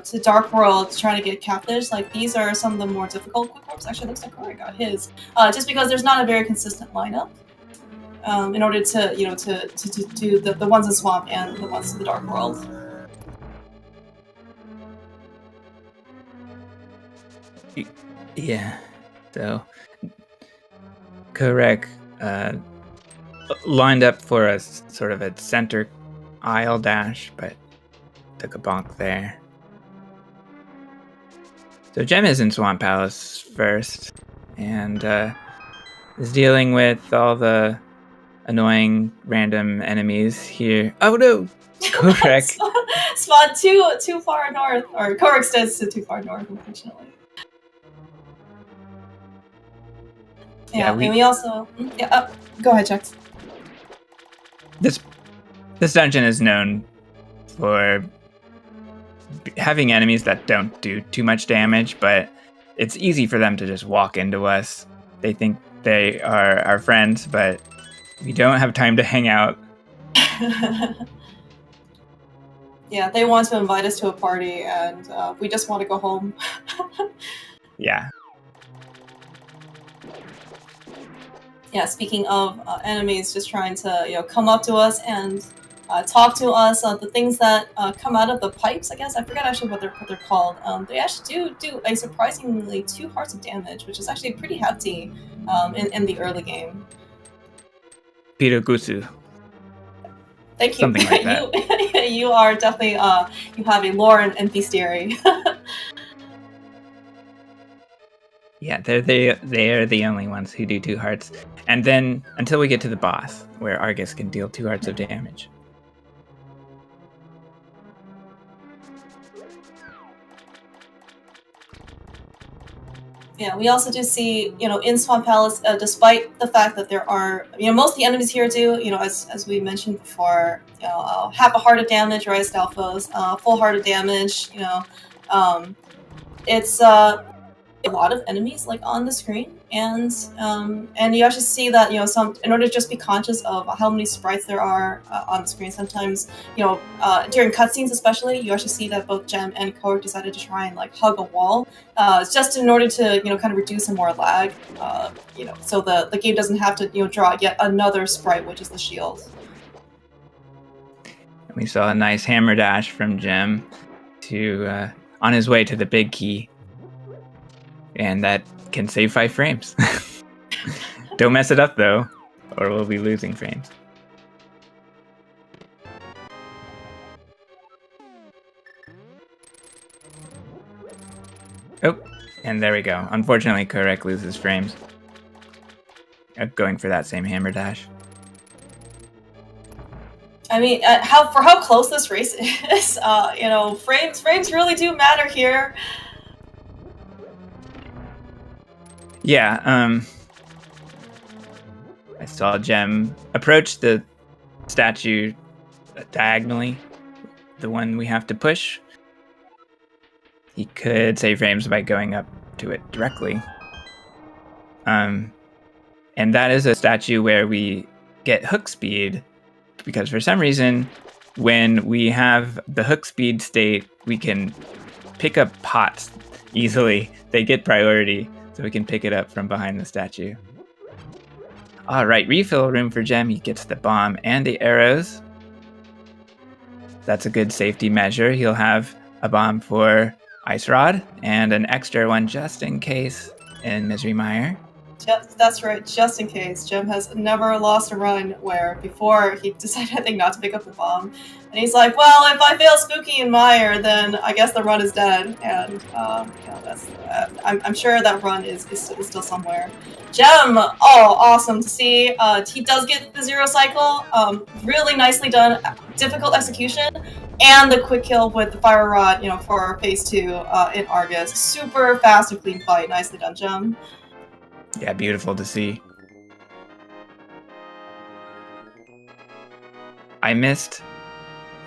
to Dark World, trying to get Catfish. These are some of the more difficult quick warps. Actually, looks like Kohrek got his, just because there's not a very consistent lineup. In order to do the ones in Swamp and the ones in the Dark World. Yeah. So Kohrek lined up for a sort of a center aisle dash, but took a bonk there. So Gem is in Swamp Palace first, and is dealing with all the annoying random enemies here. Oh no! Kohrek! Spawn too far north, or Kohrek stands too far north, unfortunately. Yeah, and we also... Yeah, go ahead, Jax. This dungeon is known for having enemies that don't do too much damage, but it's easy for them to just walk into us. They think they are our friends, but we don't have time to hang out. Yeah, they want to invite us to a party, and we just want to go home. Yeah. Yeah, speaking of enemies just trying to come up to us and talk to us, the things that come out of the pipes, I guess. I forget actually what they're called. They actually do a surprisingly 2 hearts of damage, which is actually pretty hefty in the early game. Pirogusu. Thank you. Something like that. You are definitely, you have a lore and bestiary. Yeah, they are the only ones who do 2 hearts. And then, until we get to the boss, where Argus can deal 2 hearts of damage. Yeah, we also do see, in Swamp Palace, despite the fact that there are, most of the enemies here do, as we mentioned before, half a heart of damage, Raised Alphos, full heart of damage, it's a lot of enemies on the screen, and you actually see that in order to just be conscious of how many sprites there are on the screen, sometimes during cutscenes especially, you actually see that both Gem and Kohrek decided to try and hug a wall, just in order to kind of reduce some more lag, so the game doesn't have to draw yet another sprite, which is the shield. We saw a nice hammer dash from Gem to on his way to the big key. And that can save 5 frames. Don't mess it up, though, or we'll be losing frames. Oh, and there we go. Unfortunately, Kohrek loses frames. Going for that same hammer dash. I mean, for how close this race is, frames really do matter here. Yeah, I saw Gem approach the statue diagonally, the one we have to push. He could save frames by going up to it directly. And that is a statue where we get hook speed, because for some reason, when we have the hook speed state, we can pick up pots easily. They get priority. So we can pick it up from behind the statue. All right, refill room for Gem. He gets the bomb and the arrows. That's a good safety measure. He'll have a bomb for Ice Rod and an extra one just in case in Misery Mire. That's right, just in case. Gem has never lost a run where before he decided, I think, not to pick up the bomb. And he's like, well, if I fail Spooky and Mire, then I guess the run is dead. And, I'm sure that run is still somewhere. Gem, awesome to see. He does get the 0 cycle. Really nicely done. Difficult execution. And the quick kill with the Fire Rod, for phase 2 in Argus. Super fast and clean fight. Nicely done, Gem. Yeah, beautiful to see. I missed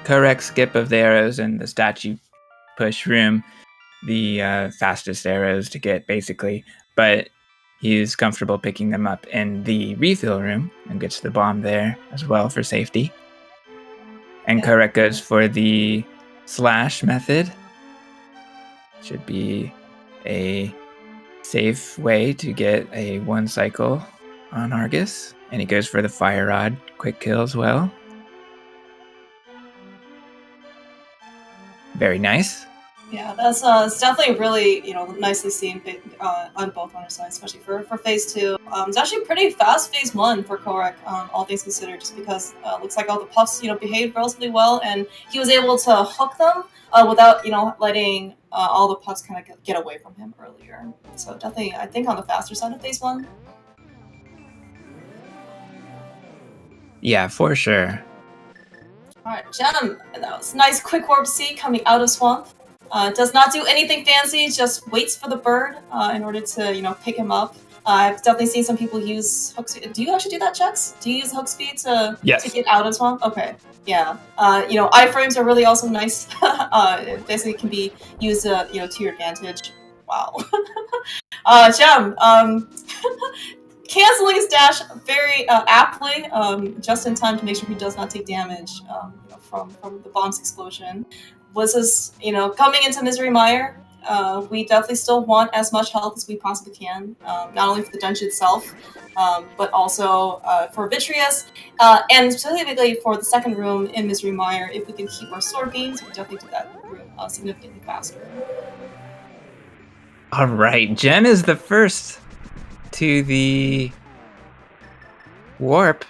Kohrek's skip of the arrows in the statue push room, the fastest arrows to get, basically. But he's comfortable picking them up in the refill room and gets the bomb there as well for safety. And Kohrek goes for the slash method. Should be a safe way to get a 1 cycle on Argus. And he goes for the Fire Rod quick kill as well. Very nice. Yeah, that's it's definitely really nicely seen on both runners' sides, especially for phase 2. It's actually pretty fast phase 1 for Kohrek, all things considered, just because looks like all the puffs behaved relatively well, and he was able to hook them without letting all the puffs kind of get away from him earlier. So definitely, I think on the faster side of phase 1. Yeah, for sure. All right, Gem. That was nice quick warp C coming out of swamp. Does not do anything fancy, just waits for the bird in order to, pick him up. I've definitely seen some people use hook speed. Do you actually do that, Chucks? Do you use hook speed to get out of swamp? Okay, yeah. Iframes are really also nice. It basically can be used, to your advantage. Wow. Gem. Canceling his dash very aptly, just in time to make sure he does not take damage from the bomb's explosion. Was this, coming into Misery Mire, we definitely still want as much health as we possibly can, not only for the dungeon itself, but also for Vitreous, and specifically for the second room in Misery Mire. If we can keep our sword beams, we definitely do that room significantly faster. All right, Jen is the first to the warp,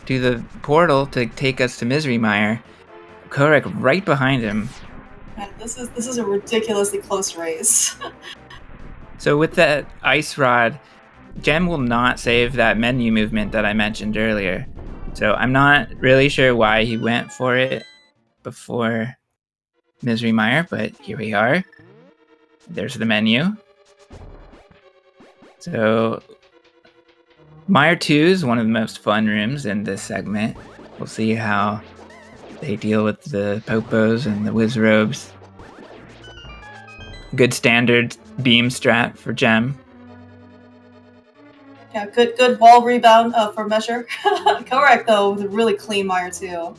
to the portal to take us to Misery Mire. Kohrek right behind him. Man, this is a ridiculously close race. So with that ice rod, Gem will not save that menu movement that I mentioned earlier. So I'm not really sure why he went for it before Misery Mire, but here we are. There's the menu. So Mire 2 is one of the most fun rooms in this segment. We'll see how they deal with the popos and the whiz robes. Good standard beam strat for Gem. Yeah, good wall rebound for Measure. Kohrek, though, with a really clean Mire too.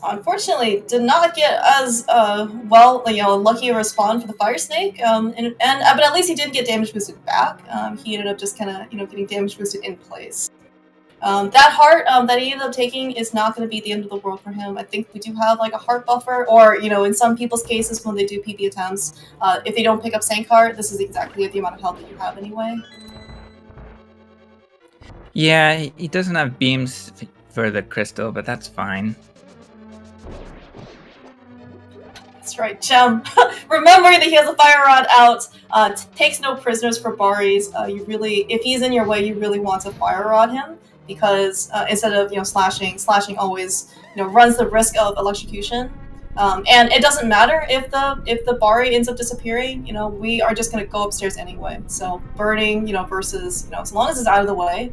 Unfortunately, did not get as lucky a respawn for the Fire Snake. But at least he did get damage boosted back. He ended up just kind of getting damage boosted in place. That heart that he ended up taking is not going to be the end of the world for him. I think we do have like a heart buffer, or in some people's cases when they do PB attempts, if they don't pick up Sank Heart, this is exactly the amount of health that you have anyway. Yeah, he doesn't have beams for the crystal, but that's fine. That's right, Gem. Remembering that he has a fire rod out, takes no prisoners for Baris. If he's in your way, you really want to fire rod him, because instead of slashing always runs the risk of electrocution. And it doesn't matter if the Bari ends up disappearing. We are just gonna go upstairs anyway. So burning, versus as long as it's out of the way,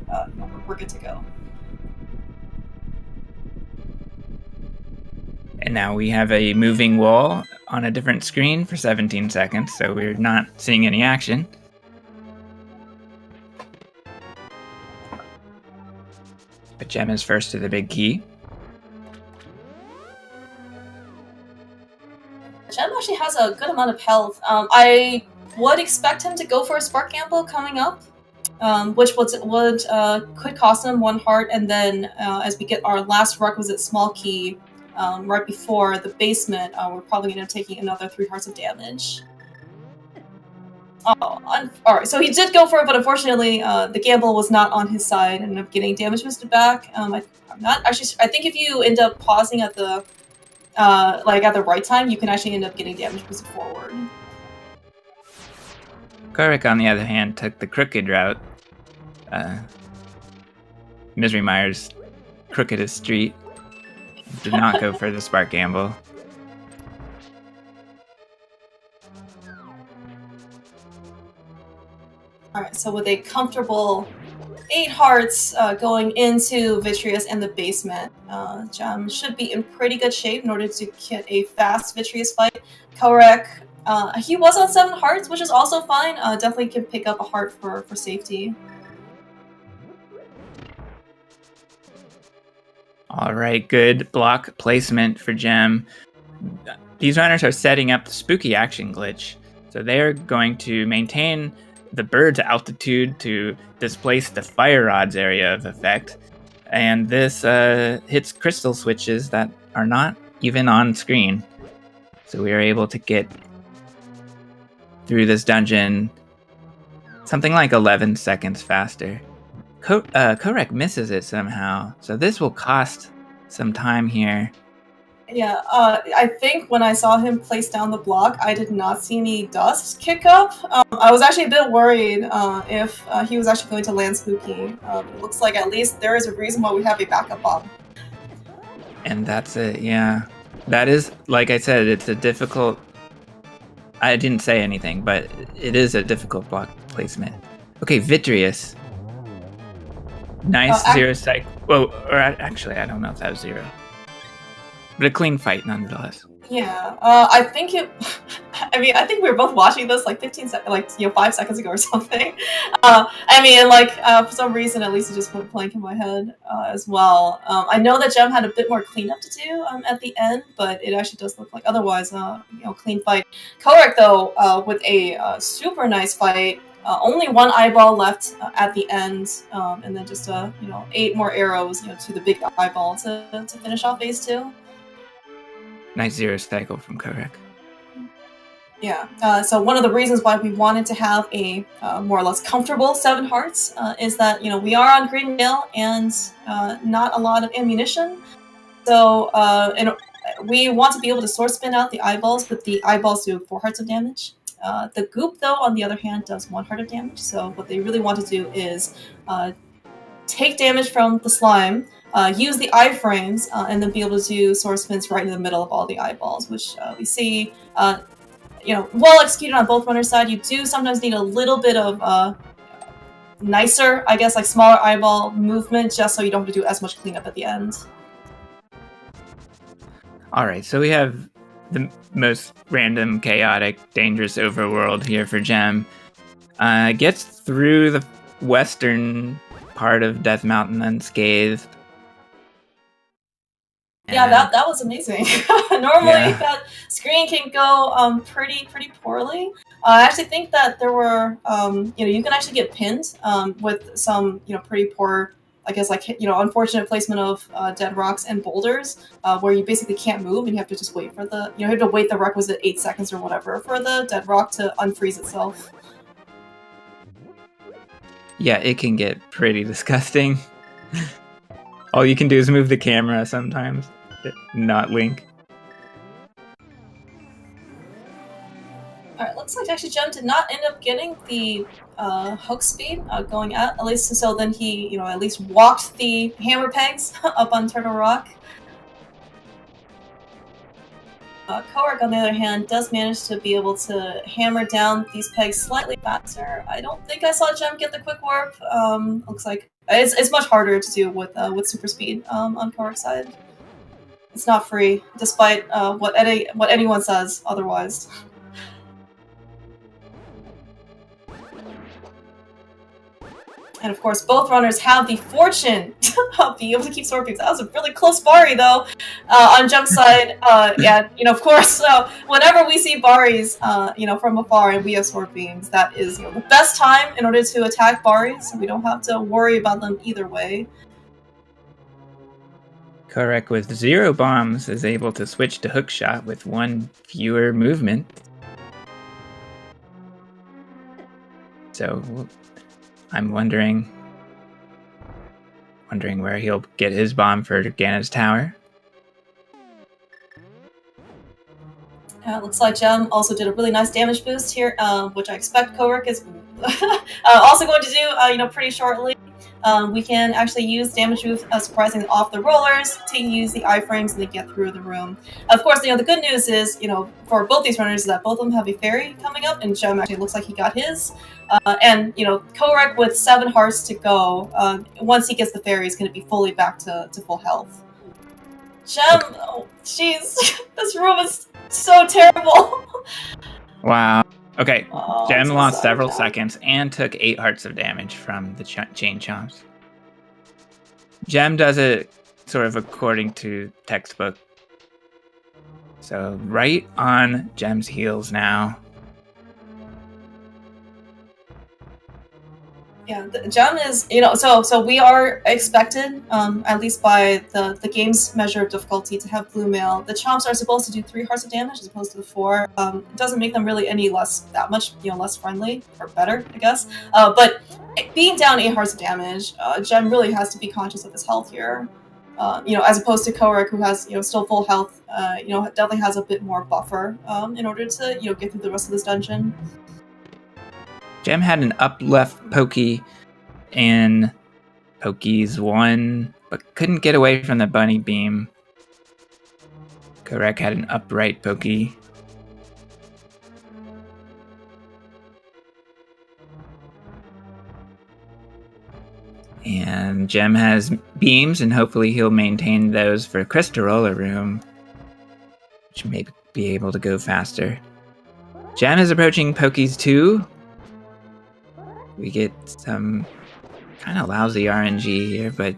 we're good to go. And now we have a moving wall on a different screen for 17 seconds, so we're not seeing any action. But Gem is first to the big key. Gem actually has a good amount of health. I would expect him to go for a Spark Gamble coming up, which could cost him 1 heart, and then as we get our last requisite small key, right before the basement, we're probably going to be taking another 3 hearts of damage. Alright, so he did go for it, but unfortunately, the gamble was not on his side, and ended up getting damage boosted back. I'm not actually. I think if you end up pausing at the at the right time, you can actually end up getting damage boosted forward. Kohrek, on the other hand, took the crooked route. Misery Mire's crookedest street. Did not go for the Spark Gamble. Alright, so with a comfortable 8 hearts going into Vitreous and the basement, Gem should be in pretty good shape in order to get a fast Vitreous fight. Kohrek, he was on 7 hearts, which is also fine. Definitely can pick up a heart for safety. All right, good block placement for Gem. These runners are setting up the spooky action glitch, so they're going to maintain the bird's altitude to displace the fire rod's area of effect. And this hits crystal switches that are not even on screen. So we are able to get through this dungeon something like 11 seconds faster. Kohrek misses it somehow, so this will cost some time here. Yeah, I think when I saw him place down the block, I did not see any dust kick up. I was actually a bit worried if he was actually going to land spooky. It looks like at least there is a reason why we have a backup bomb. And that's it, yeah. That is, like I said, it's a difficult... I didn't say anything, but it is a difficult block placement. Okay, Vitreous. Nice zero cycle. Well, or actually, I don't know if that was zero. But a clean fight, nonetheless. Yeah, I think it. I mean, I think we were both watching this like 15 seconds, like 5 seconds ago or something. I mean, like for some reason, at least it just went blank in my head as well. I know that Gem had a bit more cleanup to do at the end, but it actually does look like otherwise, clean fight. Kohrek though, with a super nice fight. Only one eyeball left at the end, and then just 8 more arrows, to the big eyeball to finish off phase 2. Nice zero cycle from Kohrek. Yeah, so one of the reasons why we wanted to have a more or less comfortable 7 hearts is that, we are on Green Hill and not a lot of ammunition. So and we want to be able to sword spin out the eyeballs, but the eyeballs do 4 hearts of damage. The goop, though, on the other hand, does 1 heart of damage. So what they really want to do is take damage from the slime, use the iframes, and then be able to do sword spins right in the middle of all the eyeballs, which we see, well executed on both runners' side. You do sometimes need a little bit of nicer, I guess, like smaller eyeball movement, just so you don't have to do as much cleanup at the end. Alright, so we have the most random, chaotic, dangerous overworld here for Gem. Gets through the western part of Death Mountain unscathed. Yeah, that was amazing. Normally that screen can go pretty poorly. I actually think that there were you can actually get pinned with some pretty poor, I guess, like unfortunate placement of dead rocks and boulders, where you basically can't move and you have to just wait for the you have to wait the requisite 8 seconds or whatever for the dead rock to unfreeze itself. Yeah, it can get pretty disgusting. All you can do is move the camera sometimes, not Link. Alright, looks like actually Gem did not end up getting the hook speed going at least, so then he, at least walked the hammer pegs up on Turtle Rock. Kohrek, on the other hand, does manage to be able to hammer down these pegs slightly faster. I don't think I saw Gem get the quick warp. Looks like it's much harder to do with super speed on Kohrek's side. It's not free, despite what anyone says otherwise. And of course, both runners have the fortune of being able to keep sword beams. That was a really close Bari, though, on Jump side. Yeah, of course, whenever we see Baris, from afar and we have sword beams, that is, the best time in order to attack Baris, so we don't have to worry about them either way. Kohrek with 0 bombs is able to switch to hookshot with 1 fewer movement. So I'm wondering where he'll get his bomb for Gana's tower. Looks like Gem also did a really nice damage boost here, which I expect Kohrek is also going to do, pretty shortly. We can actually use damage boost surprisingly off the rollers to use the iframes and they get through the room. Of course, the good news is, for both these runners, is that both of them have a fairy coming up, and Gem actually looks like he got his. And, Kohrek with 7 hearts to go, once he gets the fairy, is going to be fully back to full health. Gem, oh, jeez, this room is so terrible. Wow. Okay, Oh, Gem so lost sorry, several Gem. seconds and took 8 hearts of damage from the chain chomps. Gem does it sort of according to textbook. So right on Gem's heels now. Yeah, the gem is, so we are expected, at least by the game's measure of difficulty, to have blue mail. The chomps are supposed to do 3 hearts of damage as opposed to the 4. It doesn't make them really any that much, less friendly, or better, I guess. But being down 8 hearts of damage, Gem really has to be conscious of his health here. As opposed to Kohrek, who has, still full health, definitely has a bit more buffer, in order to, get through the rest of this dungeon. Gem had an up left pokey in Pokeys 1, but couldn't get away from the bunny beam. Kohrek had an upright pokey. And Gem has beams, and hopefully he'll maintain those for Crystal Roller Room, which may be able to go faster. Gem is approaching Pokeys 2. We get some kind of lousy RNG here, but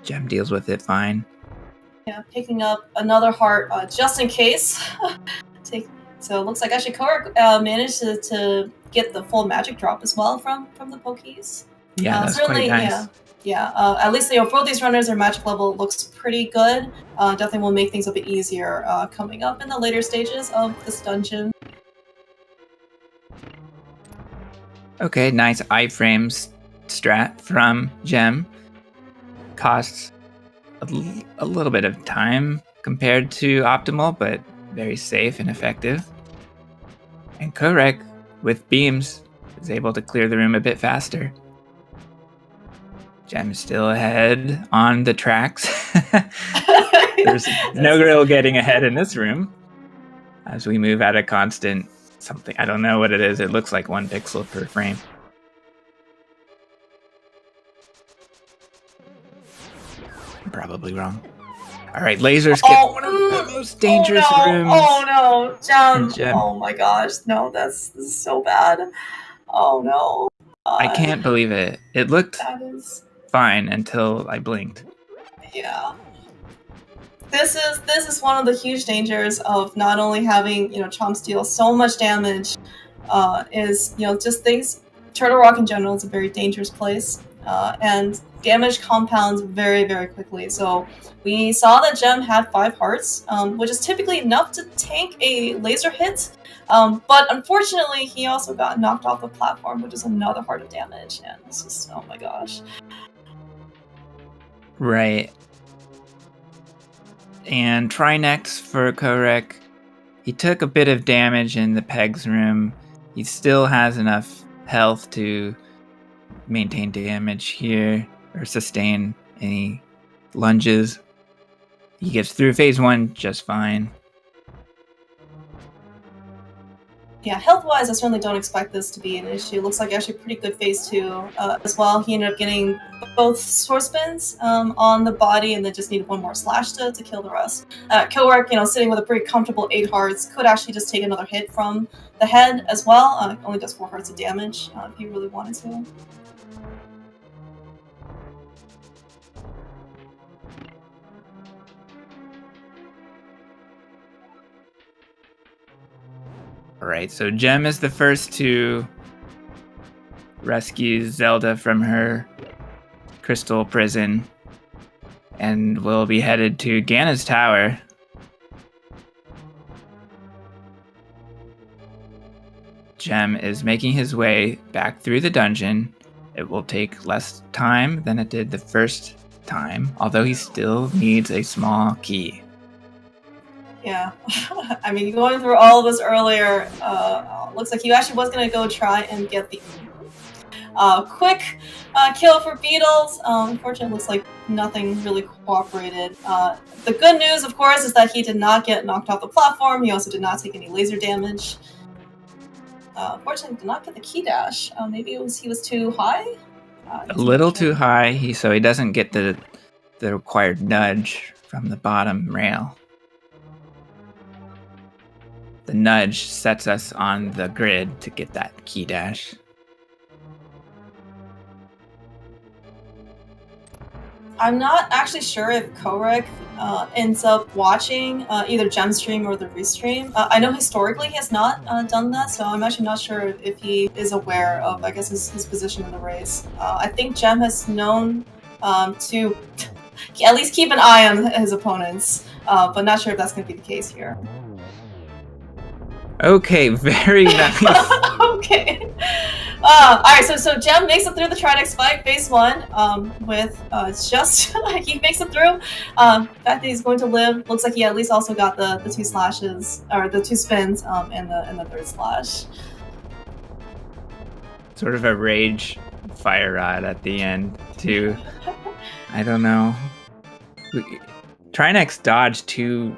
Gem deals with it fine. Yeah, picking up another heart just in case. So it looks like actually Kohrek managed to get the full magic drop as well from the Pokeys. Yeah, that's quite nice. Yeah. At least for these runners, their magic level looks pretty good. Definitely will make things a bit easier coming up in the later stages of this dungeon. Okay, nice iframes strat from Gem. Costs a little bit of time compared to optimal, but very safe and effective. And Kohrek, with beams, is able to clear the room a bit faster. Gem is still ahead on the tracks. There's no real getting ahead in this room as we move at a constant something. I don't know what it is. It looks like 1 pixel per frame. I'm probably wrong. All right, laser skip. One of the most dangerous rooms. Oh no, Gem. Oh my gosh, no, this is so bad. Oh no. I can't believe it. It looked fine until I blinked. Yeah. This is one of the huge dangers of not only having, chomps deal so much damage, is, just things. Turtle Rock in general is a very dangerous place, and damage compounds very, very quickly. So we saw that Gem had 5 hearts, which is typically enough to tank a laser hit. But unfortunately, he also got knocked off the platform, which is another heart of damage. And this is, oh my gosh. Right. And try next for Kohrek. He took a bit of damage in the Pegs room. He still has enough health to maintain damage here or sustain any lunges. He gets through phase 1 just fine. Yeah, health-wise, I certainly don't expect this to be an issue. Looks like actually pretty good phase 2 as well. He ended up getting both sword spins on the body, and then just needed 1 more slash to kill the rest. Kohrek, sitting with a pretty comfortable 8 hearts, could actually just take another hit from the head as well. Only does 4 hearts of damage if he really wanted to. Alright, so Gem is the first to rescue Zelda from her crystal prison and will be headed to Gana's tower. Gem is making his way back through the dungeon. It will take less time than it did the first time, although he still needs a small key. Yeah, I mean, going through all of this earlier, looks like he actually was going to go try and get the quick kill for Beetles. Unfortunately, it looks like nothing really cooperated. The good news, of course, is that he did not get knocked off the platform. He also did not take any laser damage. Unfortunately, did not get the key dash. Maybe he was too high? A little too high, so he doesn't get the required nudge from the bottom rail. The nudge sets us on the grid to get that key dash. I'm not actually sure if Kohrek ends up watching either Gem stream or the restream. I know historically he has not done that, so I'm actually not sure if he is aware of, I guess, his position in the race. I think Gem has known to at least keep an eye on his opponents, but not sure if that's going to be the case here. Okay, very nice. Okay. Alright, so Gem makes it through the Tridex fight, phase 1, with just he makes it through. The fact that he's going to live, looks like he at least also got the 2 slashes, or the 2 spins, and the 3rd slash. Sort of a rage fire rod at the end, too. I don't know. Trinex dodged 2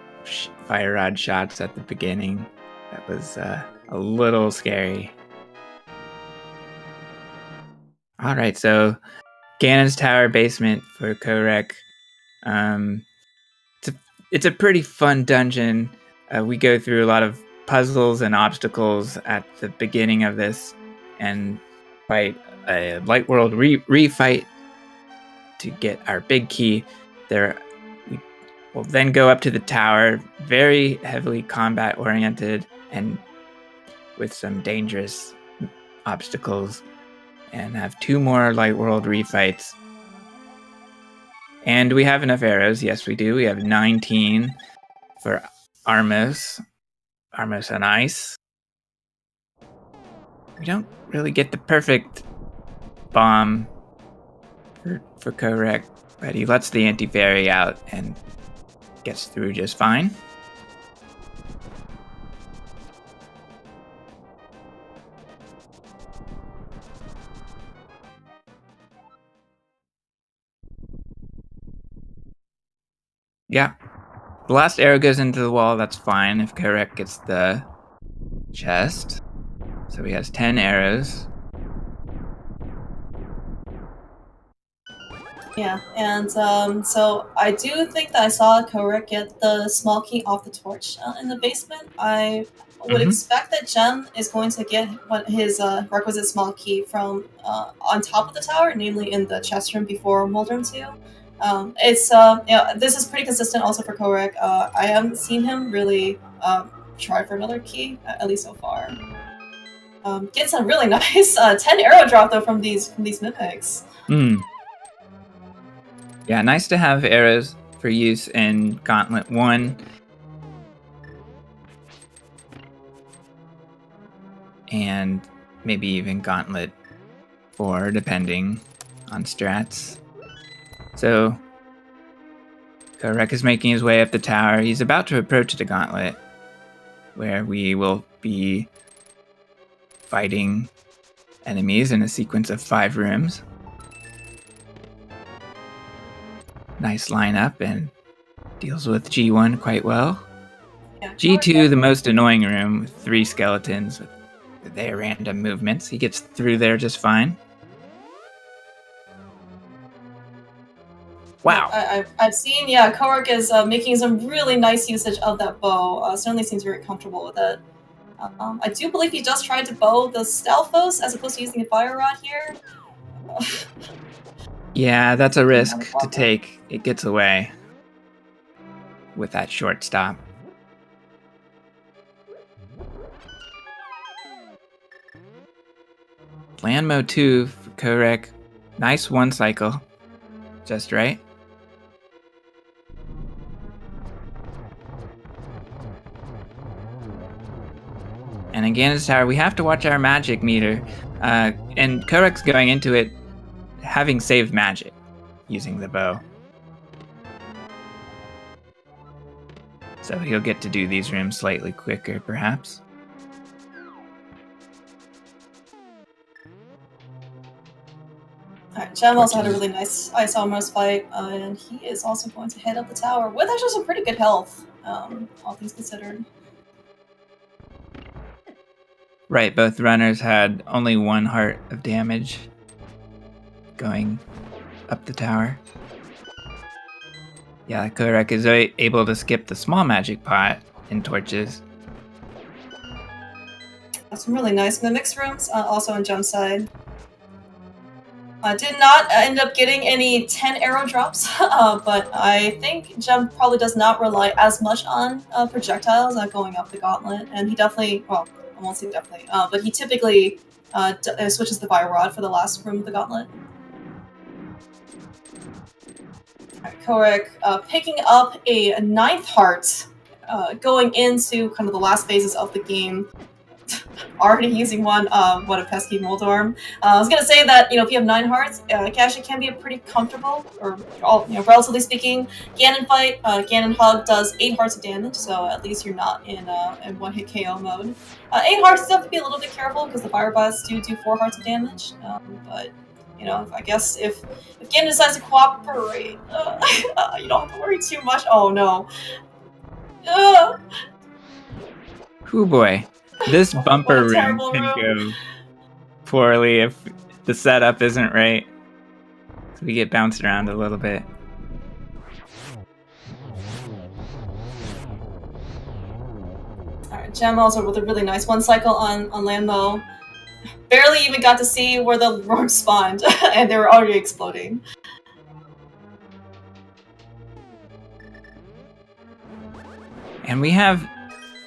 fire rod shots at the beginning. That was a little scary. Alright, so Ganon's Tower basement for Kohrek. It's a pretty fun dungeon. We go through a lot of puzzles and obstacles at the beginning of this and fight a Light World refight to get our big key. We will then go up to the tower, very heavily combat oriented and with some dangerous obstacles, and have 2 more Light World refights. And we have enough arrows. Yes, we do. We have 19 for Armos on ice. We don't really get the perfect bomb for Kohrek, but he lets the anti-fairy out and gets through just fine. Yeah. The last arrow goes into the wall, that's fine if Kohrek gets the chest. So he has 10 arrows. Yeah, and so I do think that I saw Kohrek get the small key off the torch in the basement. I would expect that Gem is going to get his requisite small key from on top of the tower, namely in the chest room before Mold Room 2. This is pretty consistent also for Kohrek. I haven't seen him really try for another key, at least so far. Gets a really nice 10 arrow drop though from these mimics. Yeah, nice to have arrows for use in Gauntlet 1. And maybe even Gauntlet 4, depending on strats. So, Kohrek is making his way up the tower. He's about to approach the Gauntlet, where we will be fighting enemies in a sequence of 5 rooms. Nice lineup and deals with G1 quite well. Yeah, G2, the most annoying room with 3 skeletons with their random movements. He gets through there just fine. Wow. I've seen, yeah, Kohrek is making some really nice usage of that bow. Certainly seems very comfortable with it. I do believe he just tried to bow the Stalfos as opposed to using a fire rod here. Yeah, that's a risk to take. It gets away with that short stop. Land mode 2 for Kohrek. Nice 1 cycle. Just right. And again, this tower, we have to watch our magic meter. And Kohrek's going into it having saved magic using the bow. So he'll get to do these rooms slightly quicker, perhaps. Alright, Gem also had a really nice Ice Almost fight, and he is also going to head up the tower with actually some pretty good health, all things considered. Right, both runners had only 1 heart of damage going up the tower. Yeah, Kohrek is able to skip the small magic pot in torches. Some really nice Mimics rooms, also on Gem's side. Did not end up getting any 10 arrow drops, but I think Gem probably does not rely as much on projectiles going up the gauntlet, and he definitely, well, I won't say definitely, but he typically switches the Fire Rod for the last room of the gauntlet. Alright, Kohrek picking up a 9th heart, going into kind of the last phases of the game. Already using one, what a pesky Moldorm. I was gonna say that, if you have 9 hearts, it actually can be a pretty comfortable, or relatively speaking, Ganon fight. Ganon Hug does 8 hearts of damage, so at least you're not in one-hit KO mode. 8 hearts, you have to be a little bit careful, because the Fire Blasts do 4 hearts of damage, but, I guess if Ganon decides to cooperate, you don't have to worry too much. Oh, no. Hoo boy. This bumper room can go poorly if the setup isn't right. So we get bounced around a little bit. Alright, Gem also with a really nice 1 cycle on Lambo. Barely even got to see where the worms spawned, and they were already exploding. And we have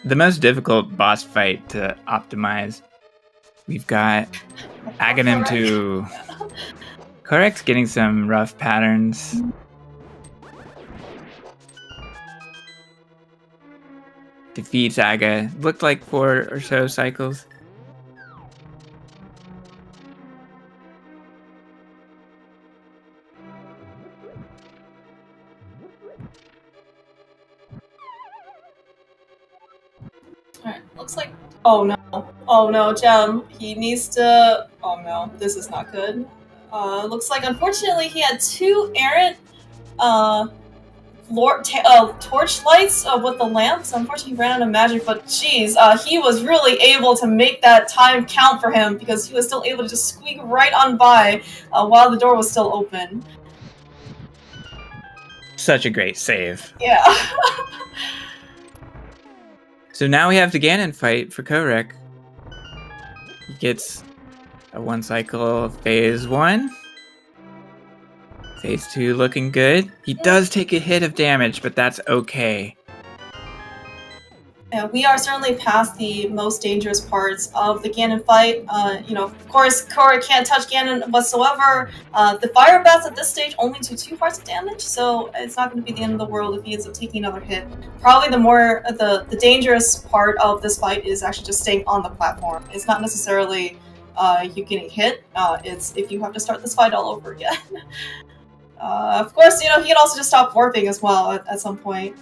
the most difficult boss fight to optimize. We've got Aghanim to... Kohrek's getting some rough patterns. Defeats Aga. Looked like 4 or so cycles. Alright, looks like... Oh no, Gem. He needs to... Oh no, this is not good. Looks like, unfortunately, he had 2 errant, torch lights with the lamps. Unfortunately, he ran out of magic, but geez, he was really able to make that time count for him, because he was still able to just squeak right on by while the door was still open. Such a great save. Yeah. So now we have the Ganon fight for Kohrek. He gets a 1 cycle of phase 1. Phase 2 looking good. He does take a hit of damage, but that's okay. Yeah, we are certainly past the most dangerous parts of the Ganon fight. Of course, Kohrek can't touch Ganon whatsoever. The Fire Bats at this stage only do 2 hearts of damage, so it's not going to be the end of the world if he ends up taking another hit. Probably the dangerous part of this fight is actually just staying on the platform. It's not necessarily you getting hit. It's if you have to start this fight all over again. Of course, he can also just stop warping as well at some point.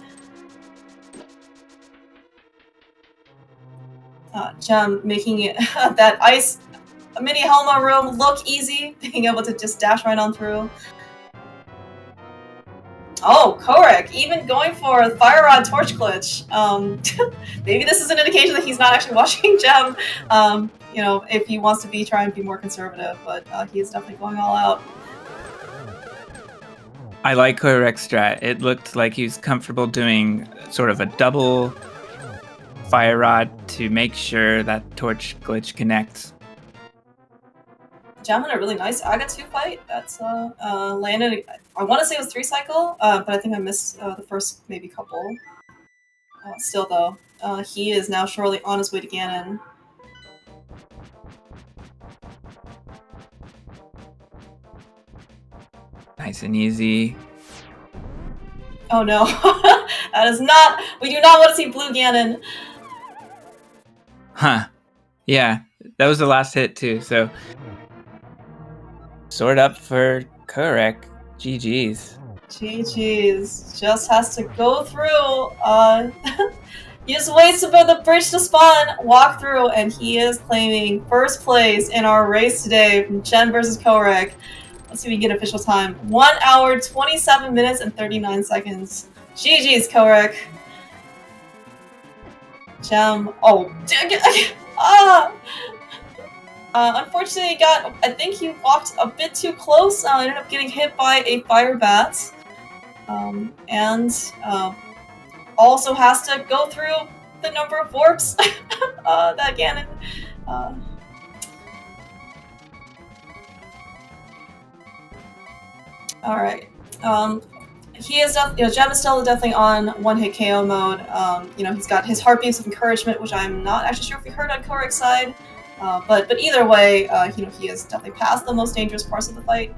Gem making it that ice mini Helma room look easy, being able to just dash right on through. Oh, Kohrek even going for a Fire Rod Torch glitch. Maybe this is an indication that he's not actually watching Gem. If he wants to try and be more conservative, but he is definitely going all out. I like Kohrek's strat. It looked like he was comfortable doing sort of a double Fire Rod to make sure that Torch glitch connects. Gem in a really nice Aga 2 fight. That's landed, I want to say it was 3 cycle, but I think I missed the first maybe couple. Still though, he is now surely on his way to Ganon. Nice and easy. Oh no, that is not, we do not want to see Blue Ganon. Huh. Yeah, that was the last hit too, so... Sword up for Kohrek. GG's. GG's. Just has to go through. He just waits for the bridge to spawn, walk through, and he is claiming first place in our race today from Gem versus Kohrek. Let's see if we can get official time. 1 hour, 27 minutes, and 39 seconds. GG's, Kohrek. Gem. Oh. Unfortunately, I think he walked a bit too close. Ended up getting hit by a Fire Bat. And also has to go through the number of warps that Ganon. All right. He is Gem is still definitely on one-hit KO mode. He's got his heartbeats of encouragement, which I'm not actually sure if we heard on Kohrek's side. But either way, he is definitely past the most dangerous parts of the fight.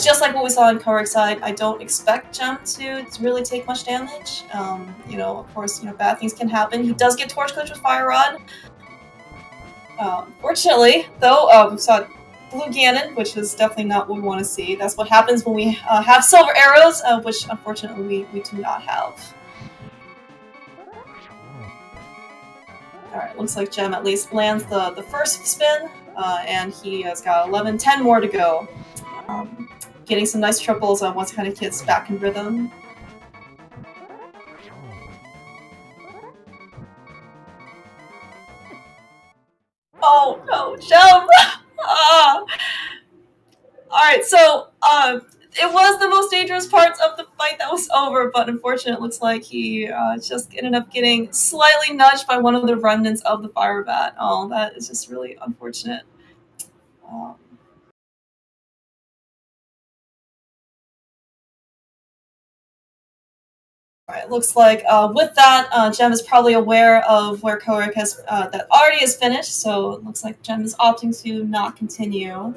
Just like what we saw on Kohrek's side, I don't expect Gem to really take much damage. Of course, bad things can happen. He does get torch glitch with Fire Rod. Fortunately, though, we saw Blue Ganon, which is definitely not what we want to see. That's what happens when we have silver arrows, which unfortunately we do not have. Alright, looks like Gem at least lands the first spin, and he has got 10 more to go. Getting some nice triples once it kind of gets back in rhythm. Oh no, Gem! Alright, so it was the most dangerous parts of the fight that was over, but unfortunately it looks like he just ended up getting slightly nudged by one of the remnants of the fire bat. Oh, that is just really unfortunate. Alright, looks like with that, Gem is probably aware of where Kohrek has that already is finished, so it looks like Gem is opting to not continue.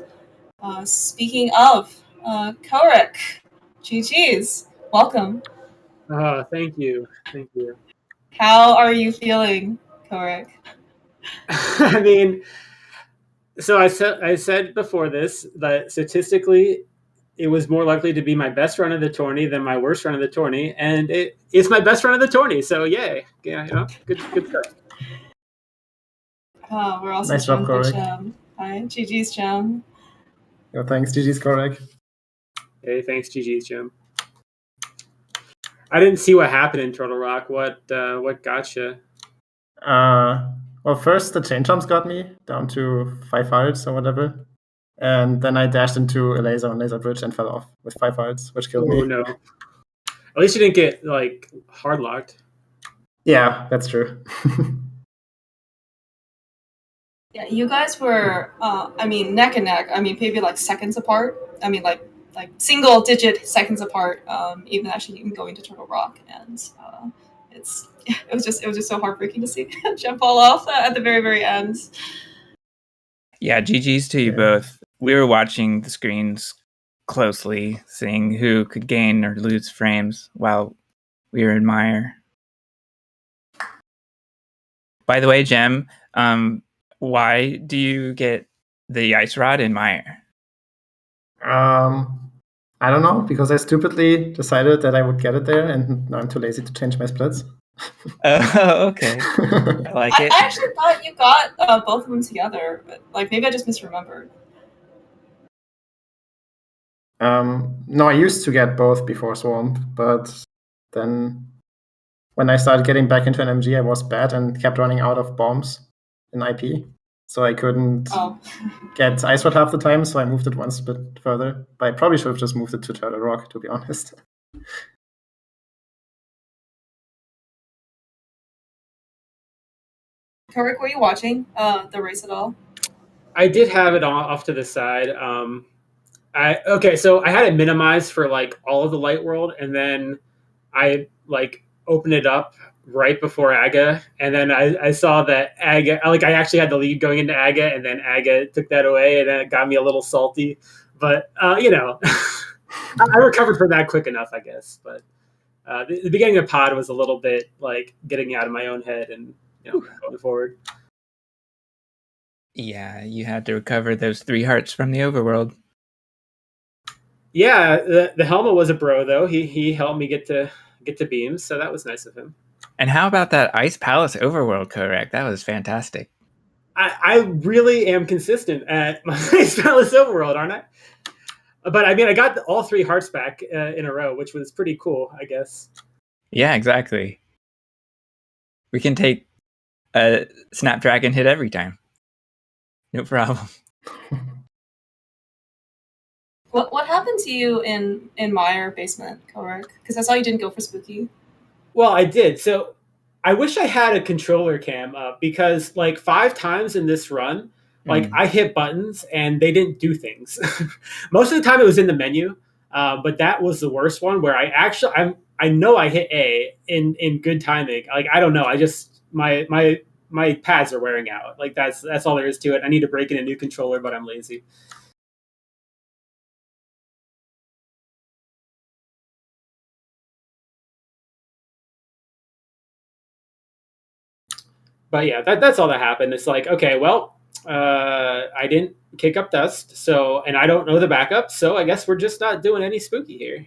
Speaking of, Kohrek, GG's, welcome. Thank you. How are you feeling, Kohrek? I mean, so I said before this that statistically, it was more likely to be my best run of the tourney than my worst run of the tourney, and it's my best run of the tourney. So yay, yeah, good stuff. We're also nice job, Kohrek. Hi, GG's Gem. Yeah, thanks, GG's Kohrek. Hey, thanks, GG's Gem. I didn't see what happened in Turtle Rock. What gotcha? Well, first the chain jumps got me down to 5 hearts or whatever, and then I dashed into a laser on Laser Bridge and fell off with 5 hearts, which killed me. Oh no! At least you didn't get hard locked. Yeah, that's true. Yeah, you guys were, neck and neck. Maybe seconds apart. Like single digit seconds apart. Even actually going to Turtle Rock, and it was just so heartbreaking to see Gem fall off at the very, very end. Yeah, GG's to you both. We were watching the screens closely, seeing who could gain or lose frames while we were in Mire. By the way, Gem, why do you get the ice rod in Mire? I don't know, because I stupidly decided that I would get it there, and now I'm too lazy to change my splits. Oh, okay. I like it. I actually thought you got both of them together, but maybe I just misremembered. No, I used to get both before Swamp, but then when I started getting back into NMG, I was bad and kept running out of bombs in IP. So I couldn't get Ice Rod half the time, so I moved it one bit further. But I probably should have just moved it to Turtle Rock, to be honest. Kohrek, were you watching the race at all? I did have it off to the side. So I had it minimized for all of the light world, and then I opened it up right before Aga, and then I saw that Aga, I actually had the lead going into Aga, and then Aga took that away, and then it got me a little salty. But I recovered from that quick enough, I guess. But the beginning of Pod was a little bit getting out of my own head and going forward. Yeah, you had to recover those 3 hearts from the overworld. Yeah, the Helma was a bro though. He helped me get to beams, so that was nice of him. And how about that Ice Palace overworld, Kohrek? That was fantastic. I really am consistent at my Ice Palace overworld, aren't I? But I got all 3 hearts back in a row, which was pretty cool, I guess. Yeah, exactly. We can take a Snapdragon hit every time. No problem. What happened to you in Mire basement, Kohrek? Because I saw you didn't go for Spooky. Well, I did. So I wish I had a controller cam up, because 5 times in this run, Like I hit buttons and they didn't do things. Most of the time it was in the menu, but that was the worst one where I know I hit A in good timing. Like I don't know, I just my pads are wearing out. Like that's all there is to it. I need to break in a new controller, but I'm lazy. But yeah, that's all that happened. It's like, okay, well, I didn't kick up dust, so, and I don't know the backup, so I guess we're just not doing any spooky here.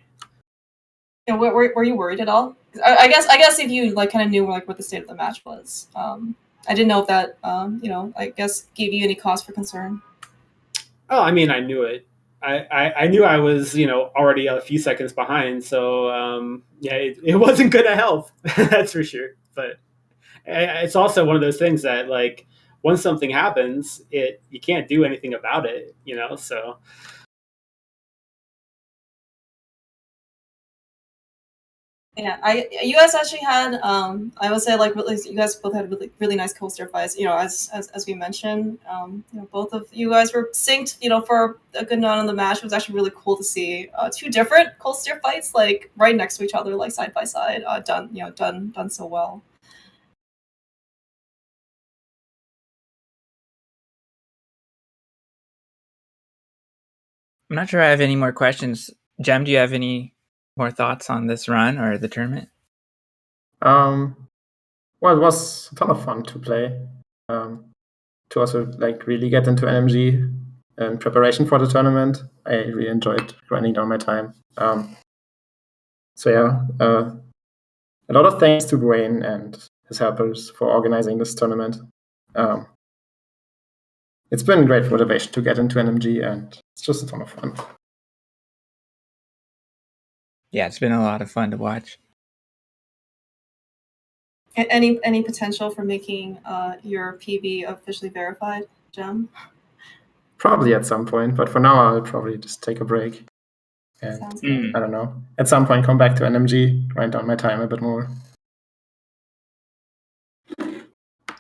Yeah, were you worried at all? I guess if you like kind of knew like what the state of the match was, I didn't know if that I guess gave you any cause for concern. Oh, I mean, I knew it. I knew I was already a few seconds behind, so yeah, it wasn't gonna help. That's for sure. But it's also one of those things that like once something happens, you can't do anything about it, so. Yeah, you guys actually had I would say like really, you guys both had really nice coaster fights. As we mentioned, both of you guys were synced. For a good amount of the match. It was actually really cool to see two different coaster fights like right next to each other, like side by side, done so well. I'm not sure I have any more questions. Jem, do you have any more thoughts on this run or the tournament? Well, it was a ton of fun to play. To also like really get into NMG in preparation for the tournament. I really enjoyed grinding down my time. So yeah, a lot of thanks to Dwayne and his helpers for organizing this tournament. It's been great motivation to get into NMG, and it's just a ton of fun. Yeah, it's been a lot of fun to watch. Any potential for making your PB officially verified, Jem? Probably at some point, but for now I'll probably just take a break. And Sounds good. I don't know, at some point come back to NMG, grind down my time a bit more.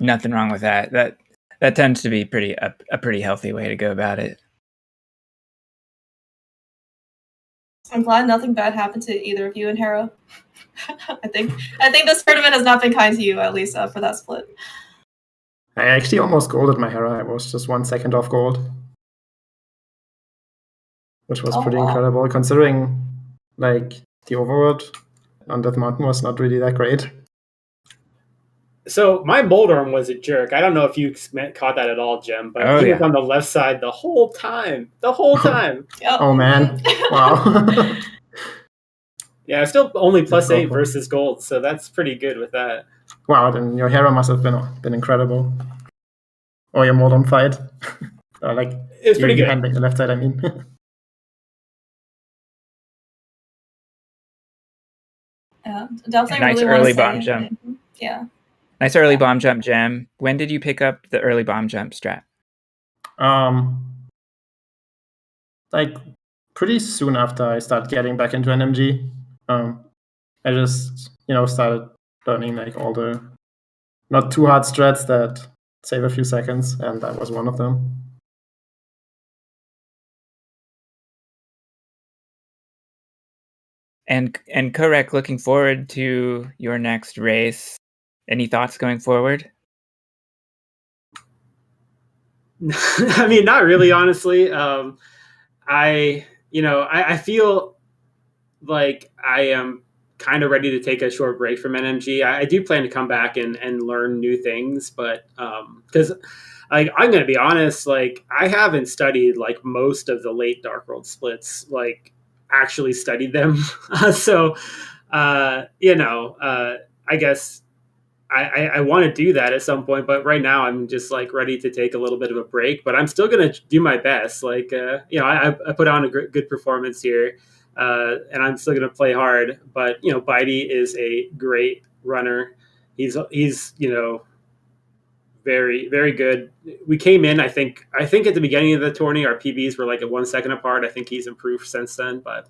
Nothing wrong with that. That tends to be a pretty healthy way to go about it. I'm glad nothing bad happened to either of you and Hera. I think this tournament has not been kind to you, at least for that split. I actually almost golded my Hera. I was just 1 second off gold, which was pretty incredible considering like the overworld on that mountain was not really that great. So my Moldorm was a jerk. I don't know if you caught that at all, Jem, but he was on the left side the whole time. Yep. Oh man! Wow. Yeah, still only +8 versus gold, so that's pretty good with that. Wow, then your Hera must have been incredible. Or your Moldorm fight. Or like it's pretty good. Handling the left side, I mean. Yeah, definitely nice really early bomb jump. Yeah. Nice early bomb jump, Jem. When did you pick up the early bomb jump strat? Like pretty soon after I started getting back into NMG. I just started learning like all the not too hard strats that save a few seconds, and that was one of them. And Kohrek, looking forward to your next race. Any thoughts going forward? I mean, not really, honestly. I feel like I am kind of ready to take a short break from NMG. I do plan to come back and learn new things, but because I'm going to be honest, like I haven't studied like most of the late Dark World splits, like actually studied them. So, I guess I want to do that at some point, but right now I'm just like ready to take a little bit of a break, but I'm still going to do my best. Like, I put on a good performance here, and I'm still going to play hard, but Bitey is a great runner. He's very, very good. We came in, I think at the beginning of the tourney, our PBs were like at 1 second apart. I think he's improved since then, but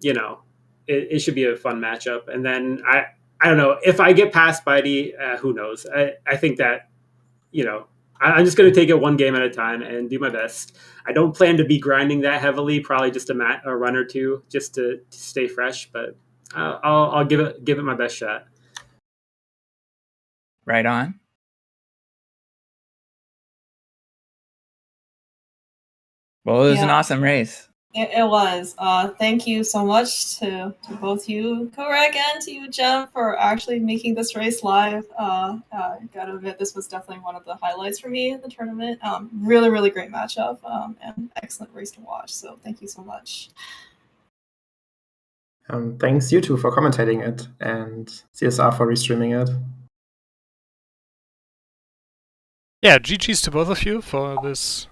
it should be a fun matchup. And then I don't know if I get past Bitey, who knows? I think that I'm just going to take it one game at a time and do my best. I don't plan to be grinding that heavily. Probably just a run or two, just to stay fresh. But I'll give it my best shot. Right on. Well, it was an awesome race. It was. Thank you so much to both you, Kohrek, and to you, Jem, for actually making this race live. Gotta admit, this was definitely one of the highlights for me in the tournament. Really, really great matchup, and excellent race to watch. So thank you so much. Thanks you two for commentating it, and CSR for restreaming it. Yeah, GG's to both of you for this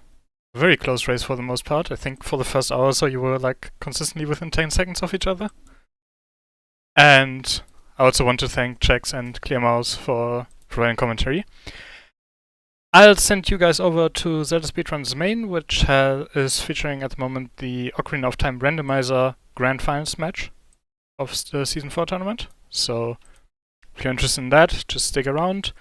very close race for the most part. I think for the first hour or so you were like consistently within 10 seconds of each other. And I also want to thank Jax and Clear Mouse for providing commentary. I'll send you guys over to ZeldaSpeedRuns main, which is featuring at the moment the Ocarina of Time randomizer grand finals match of the Season 4 tournament. So if you're interested in that, just stick around.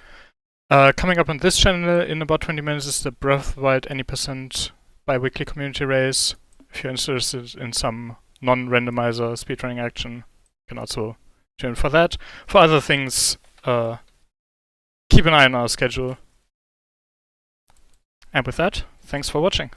Coming up on this channel in about 20 minutes is the Breath of the Wild any % bi-weekly community race. If you're interested in some non-randomizer speedrunning action, you can also tune in for that. For other things, keep an eye on our schedule. And with that, thanks for watching.